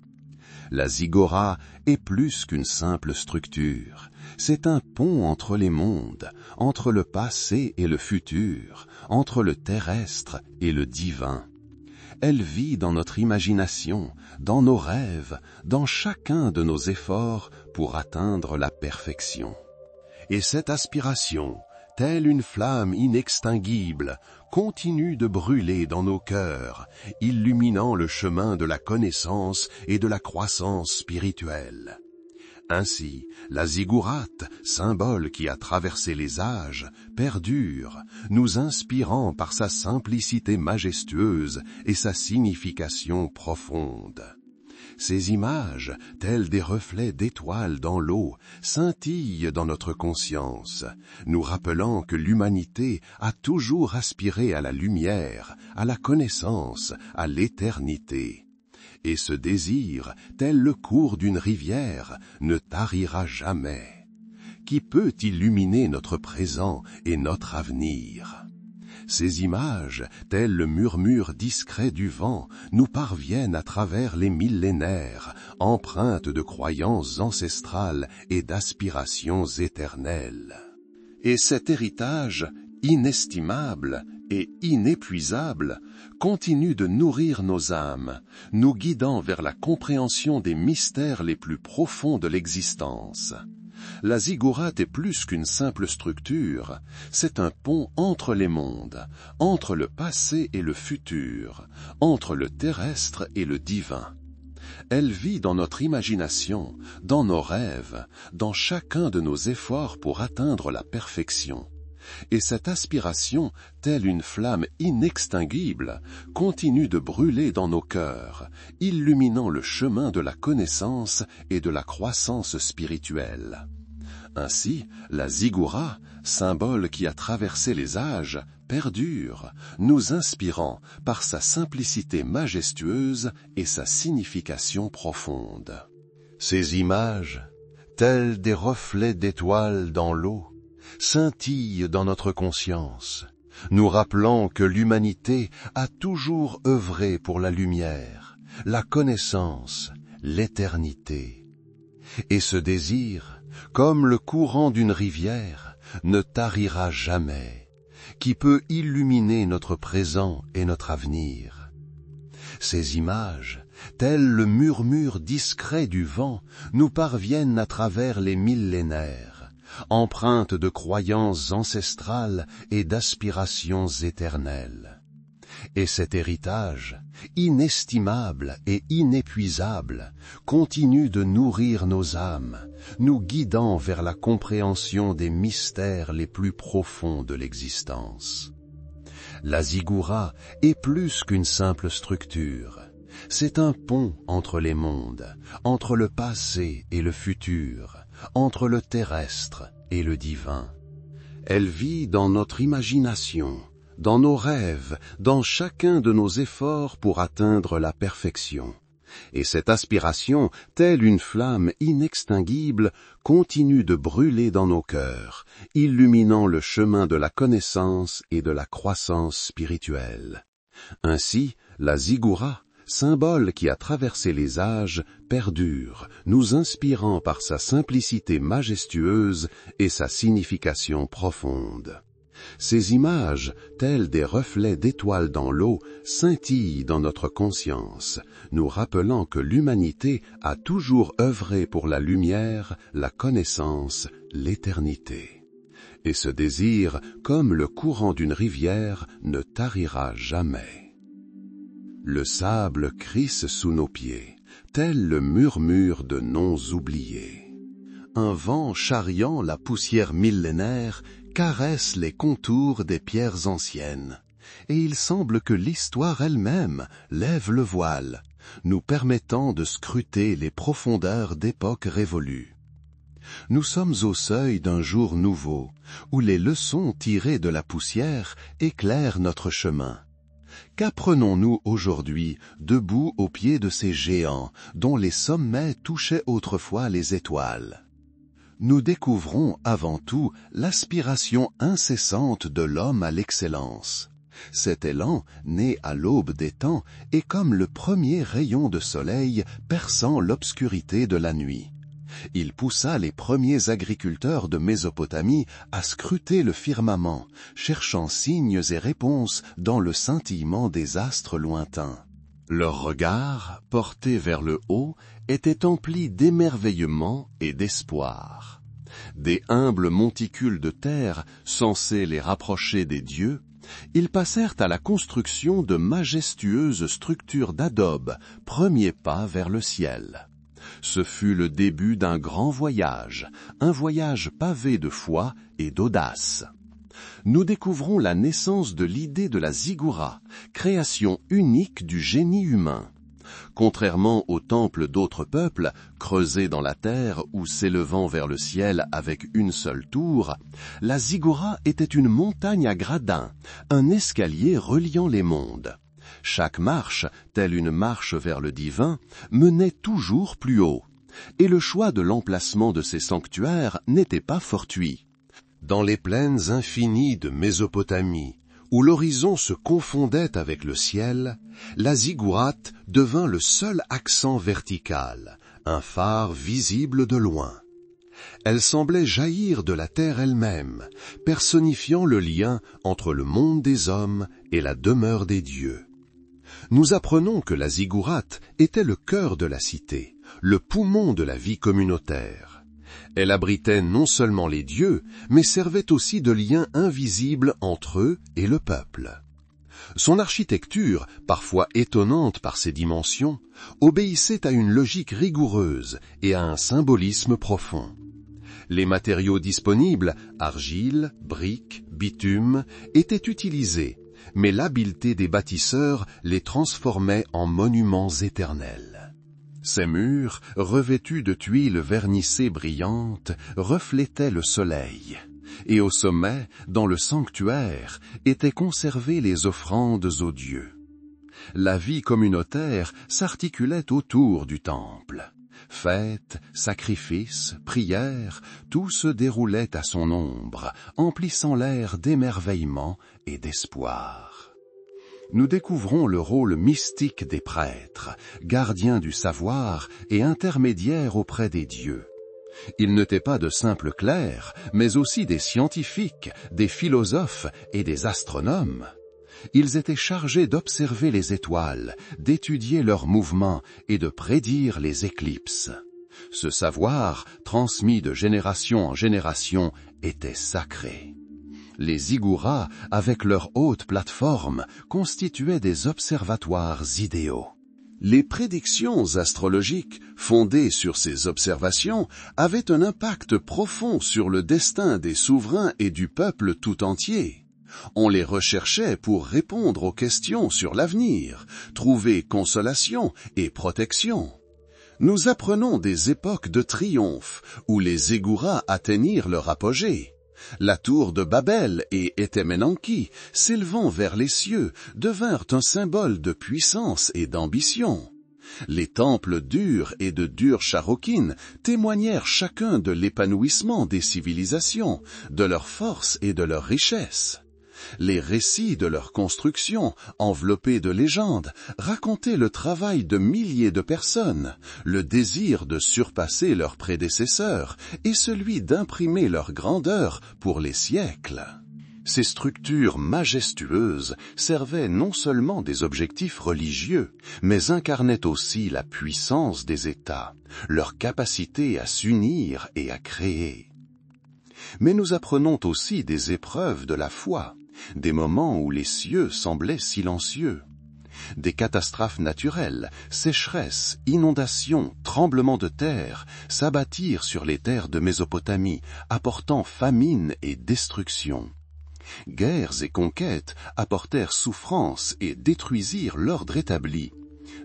La Ziggoura est plus qu'une simple structure, c'est un pont entre les mondes, entre le passé et le futur, entre le terrestre et le divin. Elle vit dans notre imagination, dans nos rêves, dans chacun de nos efforts pour atteindre la perfection. Et cette aspiration, telle une flamme inextinguible, continue de brûler dans nos cœurs, illuminant le chemin de la connaissance et de la croissance spirituelle. Ainsi, la ziggourate, symbole qui a traversé les âges, perdure, nous inspirant par sa simplicité majestueuse et sa signification profonde. Ces images, telles des reflets d'étoiles dans l'eau, scintillent dans notre conscience, nous rappelant que l'humanité a toujours aspiré à la lumière, à la connaissance, à l'éternité. Et ce désir, tel le cours d'une rivière, ne tarira jamais. Qui peut illuminer notre présent et notre avenir? Ces images, telles le murmure discret du vent, nous parviennent à travers les millénaires, empreintes de croyances ancestrales et d'aspirations éternelles. Et cet héritage, inestimable et inépuisable, continue de nourrir nos âmes, nous guidant vers la compréhension des mystères les plus profonds de l'existence. La ziggourate est plus qu'une simple structure, c'est un pont entre les mondes, entre le passé et le futur, entre le terrestre et le divin. Elle vit dans notre imagination, dans nos rêves, dans chacun de nos efforts pour atteindre la perfection. Et cette aspiration, telle une flamme inextinguible, continue de brûler dans nos cœurs, illuminant le chemin de la connaissance et de la croissance spirituelle. Ainsi, la Ziggoura, symbole qui a traversé les âges, perdure, nous inspirant par sa simplicité majestueuse et sa signification profonde. Ces images, telles des reflets d'étoiles dans l'eau, scintillent dans notre conscience, nous rappelant que l'humanité a toujours œuvré pour la lumière, la connaissance, l'éternité. Et ce désir, comme le courant d'une rivière, ne tarira jamais, qui peut illuminer notre présent et notre avenir. Ces images, telles le murmure discret du vent, nous parviennent à travers les millénaires, empreintes de croyances ancestrales et d'aspirations éternelles. Et cet héritage, inestimable et inépuisable, continue de nourrir nos âmes, nous guidant vers la compréhension des mystères les plus profonds de l'existence. La Ziggoura est plus qu'une simple structure. C'est un pont entre les mondes, entre le passé et le futur, entre le terrestre et le divin. Elle vit dans notre imagination, dans nos rêves, dans chacun de nos efforts pour atteindre la perfection. Et cette aspiration, telle une flamme inextinguible, continue de brûler dans nos cœurs, illuminant le chemin de la connaissance et de la croissance spirituelle. Ainsi, la Ziggoura, symbole qui a traversé les âges, perdure, nous inspirant par sa simplicité majestueuse et sa signification profonde. Ces images, telles des reflets d'étoiles dans l'eau, scintillent dans notre conscience, nous rappelant que l'humanité a toujours œuvré pour la lumière, la connaissance, l'éternité. Et ce désir, comme le courant d'une rivière, ne tarira jamais. Le sable crisse sous nos pieds, tel le murmure de noms oubliés. Un vent charriant la poussière millénaire caresse les contours des pierres anciennes, et il semble que l'histoire elle-même lève le voile, nous permettant de scruter les profondeurs d'époques révolues. Nous sommes au seuil d'un jour nouveau, où les leçons tirées de la poussière éclairent notre chemin. Qu'apprenons-nous aujourd'hui, debout au pied de ces géants, dont les sommets touchaient autrefois les étoiles? Nous découvrons avant tout l'aspiration incessante de l'homme à l'excellence. Cet élan, né à l'aube des temps, est comme le premier rayon de soleil perçant l'obscurité de la nuit. Il poussa les premiers agriculteurs de Mésopotamie à scruter le firmament, cherchant signes et réponses dans le scintillement des astres lointains. Leur regard, porté vers le haut, était empli d'émerveillement et d'espoir. Des humbles monticules de terre, censés les rapprocher des dieux, ils passèrent à la construction de majestueuses structures d'adobe, premier pas vers le ciel. Ce fut le début d'un grand voyage, un voyage pavé de foi et d'audace. Nous découvrons la naissance de l'idée de la Ziggoura, création unique du génie humain. Contrairement aux temples d'autres peuples, creusés dans la terre ou s'élevant vers le ciel avec une seule tour, la Ziggoura était une montagne à gradins, un escalier reliant les mondes. Chaque marche, telle une marche vers le divin, menait toujours plus haut. Et le choix de l'emplacement de ces sanctuaires n'était pas fortuit. Dans les plaines infinies de Mésopotamie, où l'horizon se confondait avec le ciel, la ziggourate devint le seul accent vertical, un phare visible de loin. Elle semblait jaillir de la terre elle-même, personnifiant le lien entre le monde des hommes et la demeure des dieux. Nous apprenons que la ziggourate était le cœur de la cité, le poumon de la vie communautaire. Elle abritait non seulement les dieux, mais servait aussi de lien invisible entre eux et le peuple. Son architecture, parfois étonnante par ses dimensions, obéissait à une logique rigoureuse et à un symbolisme profond. Les matériaux disponibles, argile, briques, bitume, étaient utilisés, mais l'habileté des bâtisseurs les transformait en monuments éternels. Ces murs, revêtus de tuiles vernissées brillantes, reflétaient le soleil, et au sommet, dans le sanctuaire, étaient conservées les offrandes aux dieux. La vie communautaire s'articulait autour du temple. Fêtes, sacrifices, prières, tout se déroulait à son ombre, emplissant l'air d'émerveillement et d'espoir. Nous découvrons le rôle mystique des prêtres, gardiens du savoir et intermédiaires auprès des dieux. Ils n'étaient pas de simples clercs, mais aussi des scientifiques, des philosophes et des astronomes. Ils étaient chargés d'observer les étoiles, d'étudier leurs mouvements et de prédire les éclipses. Ce savoir, transmis de génération en génération, était sacré. Les ziggourats, avec leur haute plateforme, constituaient des observatoires idéaux. Les prédictions astrologiques, fondées sur ces observations, avaient un impact profond sur le destin des souverains et du peuple tout entier. On les recherchait pour répondre aux questions sur l'avenir, trouver consolation et protection. Nous apprenons des époques de triomphe où les ziggourats atteignirent leur apogée. La tour de Babel et Etemenanki, s'élevant vers les cieux, devinrent un symbole de puissance et d'ambition. Les temples d'Ur et de Dur-Sharrukin témoignèrent chacun de l'épanouissement des civilisations, de leur force et de leur richesse. Les récits de leur construction, enveloppés de légendes, racontaient le travail de milliers de personnes, le désir de surpasser leurs prédécesseurs et celui d'imprimer leur grandeur pour les siècles. Ces structures majestueuses servaient non seulement des objectifs religieux, mais incarnaient aussi la puissance des États, leur capacité à s'unir et à créer. Mais nous apprenons aussi des épreuves de la foi, des moments où les cieux semblaient silencieux. Des catastrophes naturelles, sécheresses, inondations, tremblements de terre s'abattirent sur les terres de Mésopotamie, apportant famine et destruction. Guerres et conquêtes apportèrent souffrance et détruisirent l'ordre établi.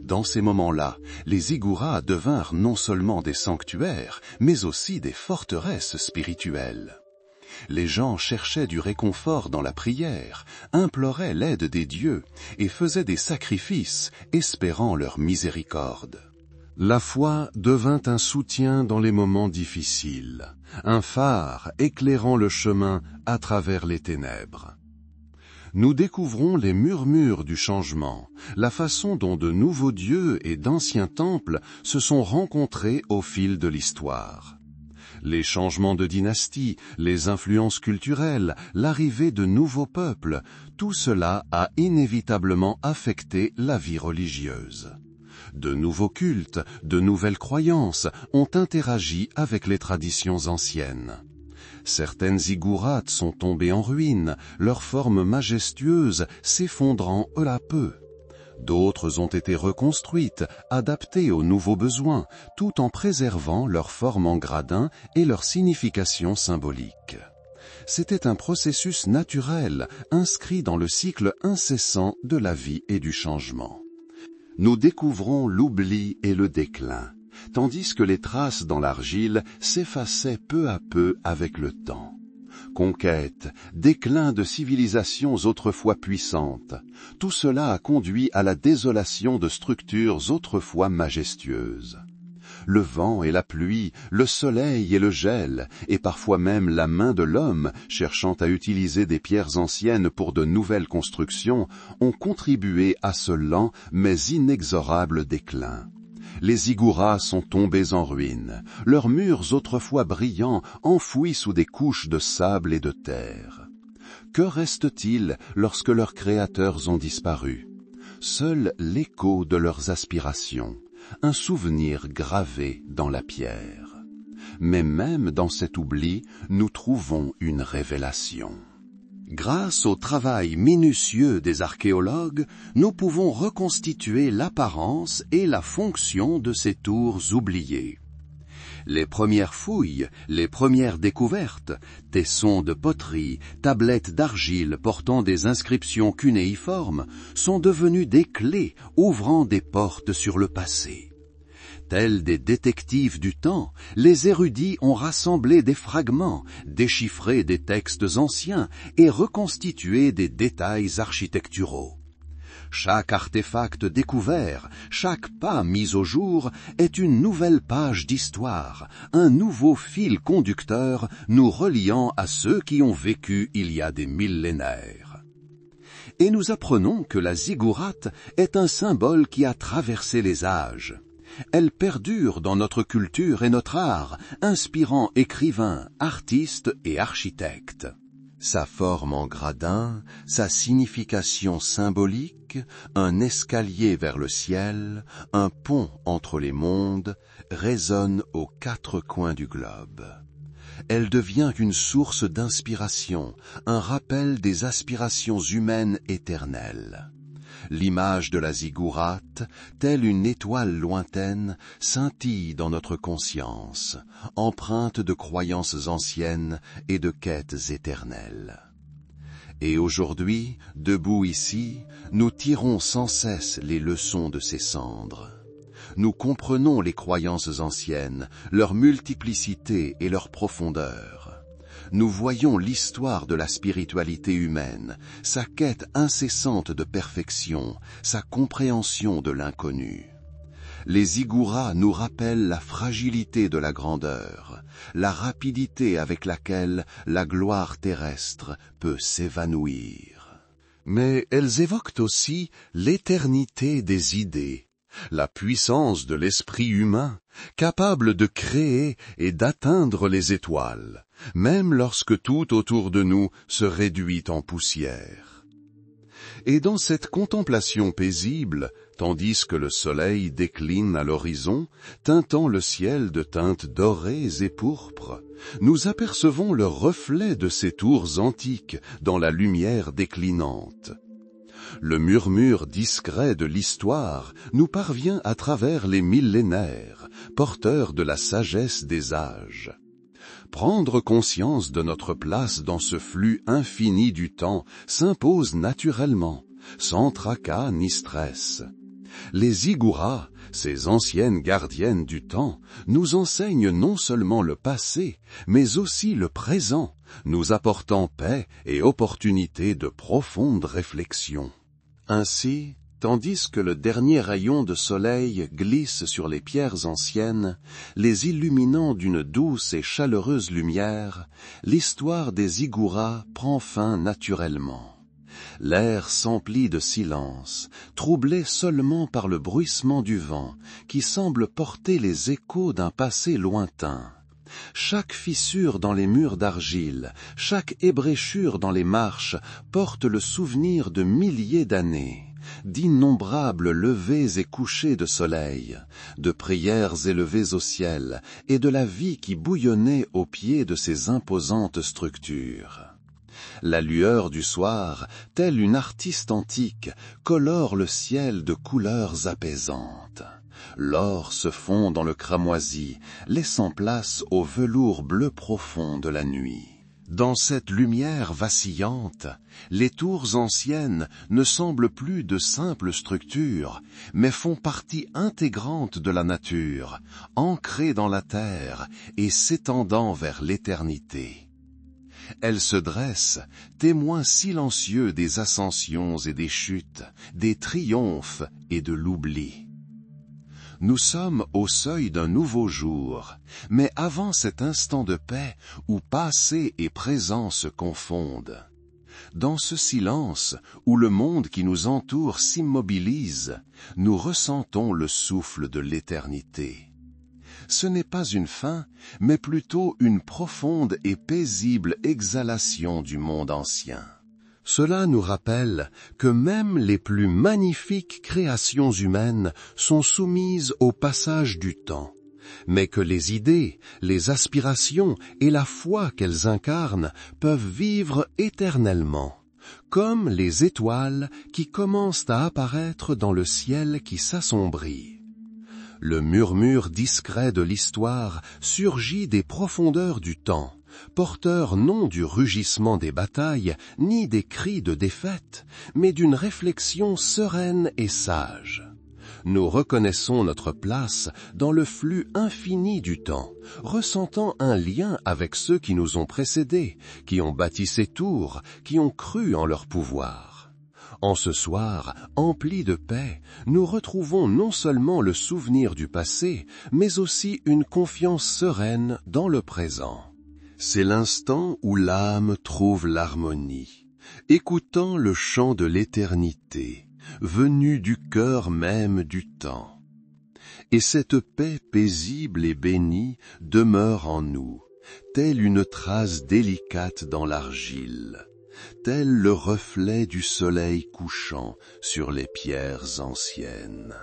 Dans ces moments-là, les ziggourats devinrent non seulement des sanctuaires, mais aussi des forteresses spirituelles. Les gens cherchaient du réconfort dans la prière, imploraient l'aide des dieux et faisaient des sacrifices, espérant leur miséricorde. La foi devint un soutien dans les moments difficiles, un phare éclairant le chemin à travers les ténèbres. Nous découvrons les murmures du changement, la façon dont de nouveaux dieux et d'anciens temples se sont rencontrés au fil de l'histoire. Les changements de dynastie, les influences culturelles, l'arrivée de nouveaux peuples, tout cela a inévitablement affecté la vie religieuse. De nouveaux cultes, de nouvelles croyances ont interagi avec les traditions anciennes. Certaines ziggourats sont tombées en ruine, leur forme majestueuse s'effondrant peu à peu. D'autres ont été reconstruites, adaptées aux nouveaux besoins, tout en préservant leur forme en gradin et leur signification symbolique. C'était un processus naturel, inscrit dans le cycle incessant de la vie et du changement. Nous découvrons l'oubli et le déclin, tandis que les traces dans l'argile s'effaçaient peu à peu avec le temps. Conquête, déclin de civilisations autrefois puissantes, tout cela a conduit à la désolation de structures autrefois majestueuses. Le vent et la pluie, le soleil et le gel, et parfois même la main de l'homme, cherchant à utiliser des pierres anciennes pour de nouvelles constructions, ont contribué à ce lent mais inexorable déclin. Les ziggourats sont tombés en ruine, leurs murs autrefois brillants enfouis sous des couches de sable et de terre. Que reste-t-il lorsque leurs créateurs ont disparu? Seul l'écho de leurs aspirations, un souvenir gravé dans la pierre. Mais même dans cet oubli, nous trouvons une révélation. Grâce au travail minutieux des archéologues, nous pouvons reconstituer l'apparence et la fonction de ces tours oubliées. Les premières fouilles, les premières découvertes, tessons de poterie, tablettes d'argile portant des inscriptions cunéiformes, sont devenues des clés ouvrant des portes sur le passé. Tels des détectives du temps, les érudits ont rassemblé des fragments, déchiffré des textes anciens et reconstitué des détails architecturaux. Chaque artefact découvert, chaque pas mis au jour est une nouvelle page d'histoire, un nouveau fil conducteur nous reliant à ceux qui ont vécu il y a des millénaires. Et nous apprenons que la ziggourate est un symbole qui a traversé les âges. Elle perdure dans notre culture et notre art, inspirant écrivains, artistes et architectes. Sa forme en gradin, sa signification symbolique, un escalier vers le ciel, un pont entre les mondes, résonnent aux quatre coins du globe. Elle devient une source d'inspiration, un rappel des aspirations humaines éternelles. L'image de la ziggourate, telle une étoile lointaine, scintille dans notre conscience, empreinte de croyances anciennes et de quêtes éternelles. Et aujourd'hui, debout ici, nous tirons sans cesse les leçons de ces cendres. Nous comprenons les croyances anciennes, leur multiplicité et leur profondeur. Nous voyons l'histoire de la spiritualité humaine, sa quête incessante de perfection, sa compréhension de l'inconnu. Les ziggourats nous rappellent la fragilité de la grandeur, la rapidité avec laquelle la gloire terrestre peut s'évanouir. Mais elles évoquent aussi l'éternité des idées, la puissance de l'esprit humain, capable de créer et d'atteindre les étoiles, même lorsque tout autour de nous se réduit en poussière. Et dans cette contemplation paisible, tandis que le soleil décline à l'horizon, teintant le ciel de teintes dorées et pourpres, nous apercevons le reflet de ces tours antiques dans la lumière déclinante. Le murmure discret de l'histoire nous parvient à travers les millénaires, porteur de la sagesse des âges. Prendre conscience de notre place dans ce flux infini du temps s'impose naturellement, sans tracas ni stress. Les ziggourats, ces anciennes gardiennes du temps, nous enseignent non seulement le passé, mais aussi le présent, nous apportant paix et opportunité de profonde réflexion. Ainsi, tandis que le dernier rayon de soleil glisse sur les pierres anciennes, les illuminant d'une douce et chaleureuse lumière, l'histoire des ziggourats prend fin naturellement. L'air s'emplit de silence, troublé seulement par le bruissement du vent, qui semble porter les échos d'un passé lointain. Chaque fissure dans les murs d'argile, chaque ébréchure dans les marches porte le souvenir de milliers d'années, d'innombrables levées et couchers de soleil, de prières élevées au ciel et de la vie qui bouillonnait au pied de ces imposantes structures. La lueur du soir, telle une artiste antique, colore le ciel de couleurs apaisantes. L'or se fond dans le cramoisi, laissant place au velours bleu profond de la nuit. Dans cette lumière vacillante, les tours anciennes ne semblent plus de simples structures, mais font partie intégrante de la nature, ancrées dans la terre et s'étendant vers l'éternité. Elles se dressent, témoins silencieux des ascensions et des chutes, des triomphes et de l'oubli. Nous sommes au seuil d'un nouveau jour, mais avant cet instant de paix où passé et présent se confondent. Dans ce silence où le monde qui nous entoure s'immobilise, nous ressentons le souffle de l'éternité. Ce n'est pas une fin, mais plutôt une profonde et paisible exhalation du monde ancien. Cela nous rappelle que même les plus magnifiques créations humaines sont soumises au passage du temps, mais que les idées, les aspirations et la foi qu'elles incarnent peuvent vivre éternellement, comme les étoiles qui commencent à apparaître dans le ciel qui s'assombrit. Le murmure discret de l'histoire surgit des profondeurs du temps, porteur non du rugissement des batailles, ni des cris de défaite, mais d'une réflexion sereine et sage. Nous reconnaissons notre place dans le flux infini du temps, ressentant un lien avec ceux qui nous ont précédés, qui ont bâti ces tours, qui ont cru en leur pouvoir. En ce soir, empli de paix, nous retrouvons non seulement le souvenir du passé, mais aussi une confiance sereine dans le présent. C'est l'instant où l'âme trouve l'harmonie, écoutant le chant de l'éternité, venu du cœur même du temps. Et cette paix paisible et bénie demeure en nous, telle une trace délicate dans l'argile, tel le reflet du soleil couchant sur les pierres anciennes.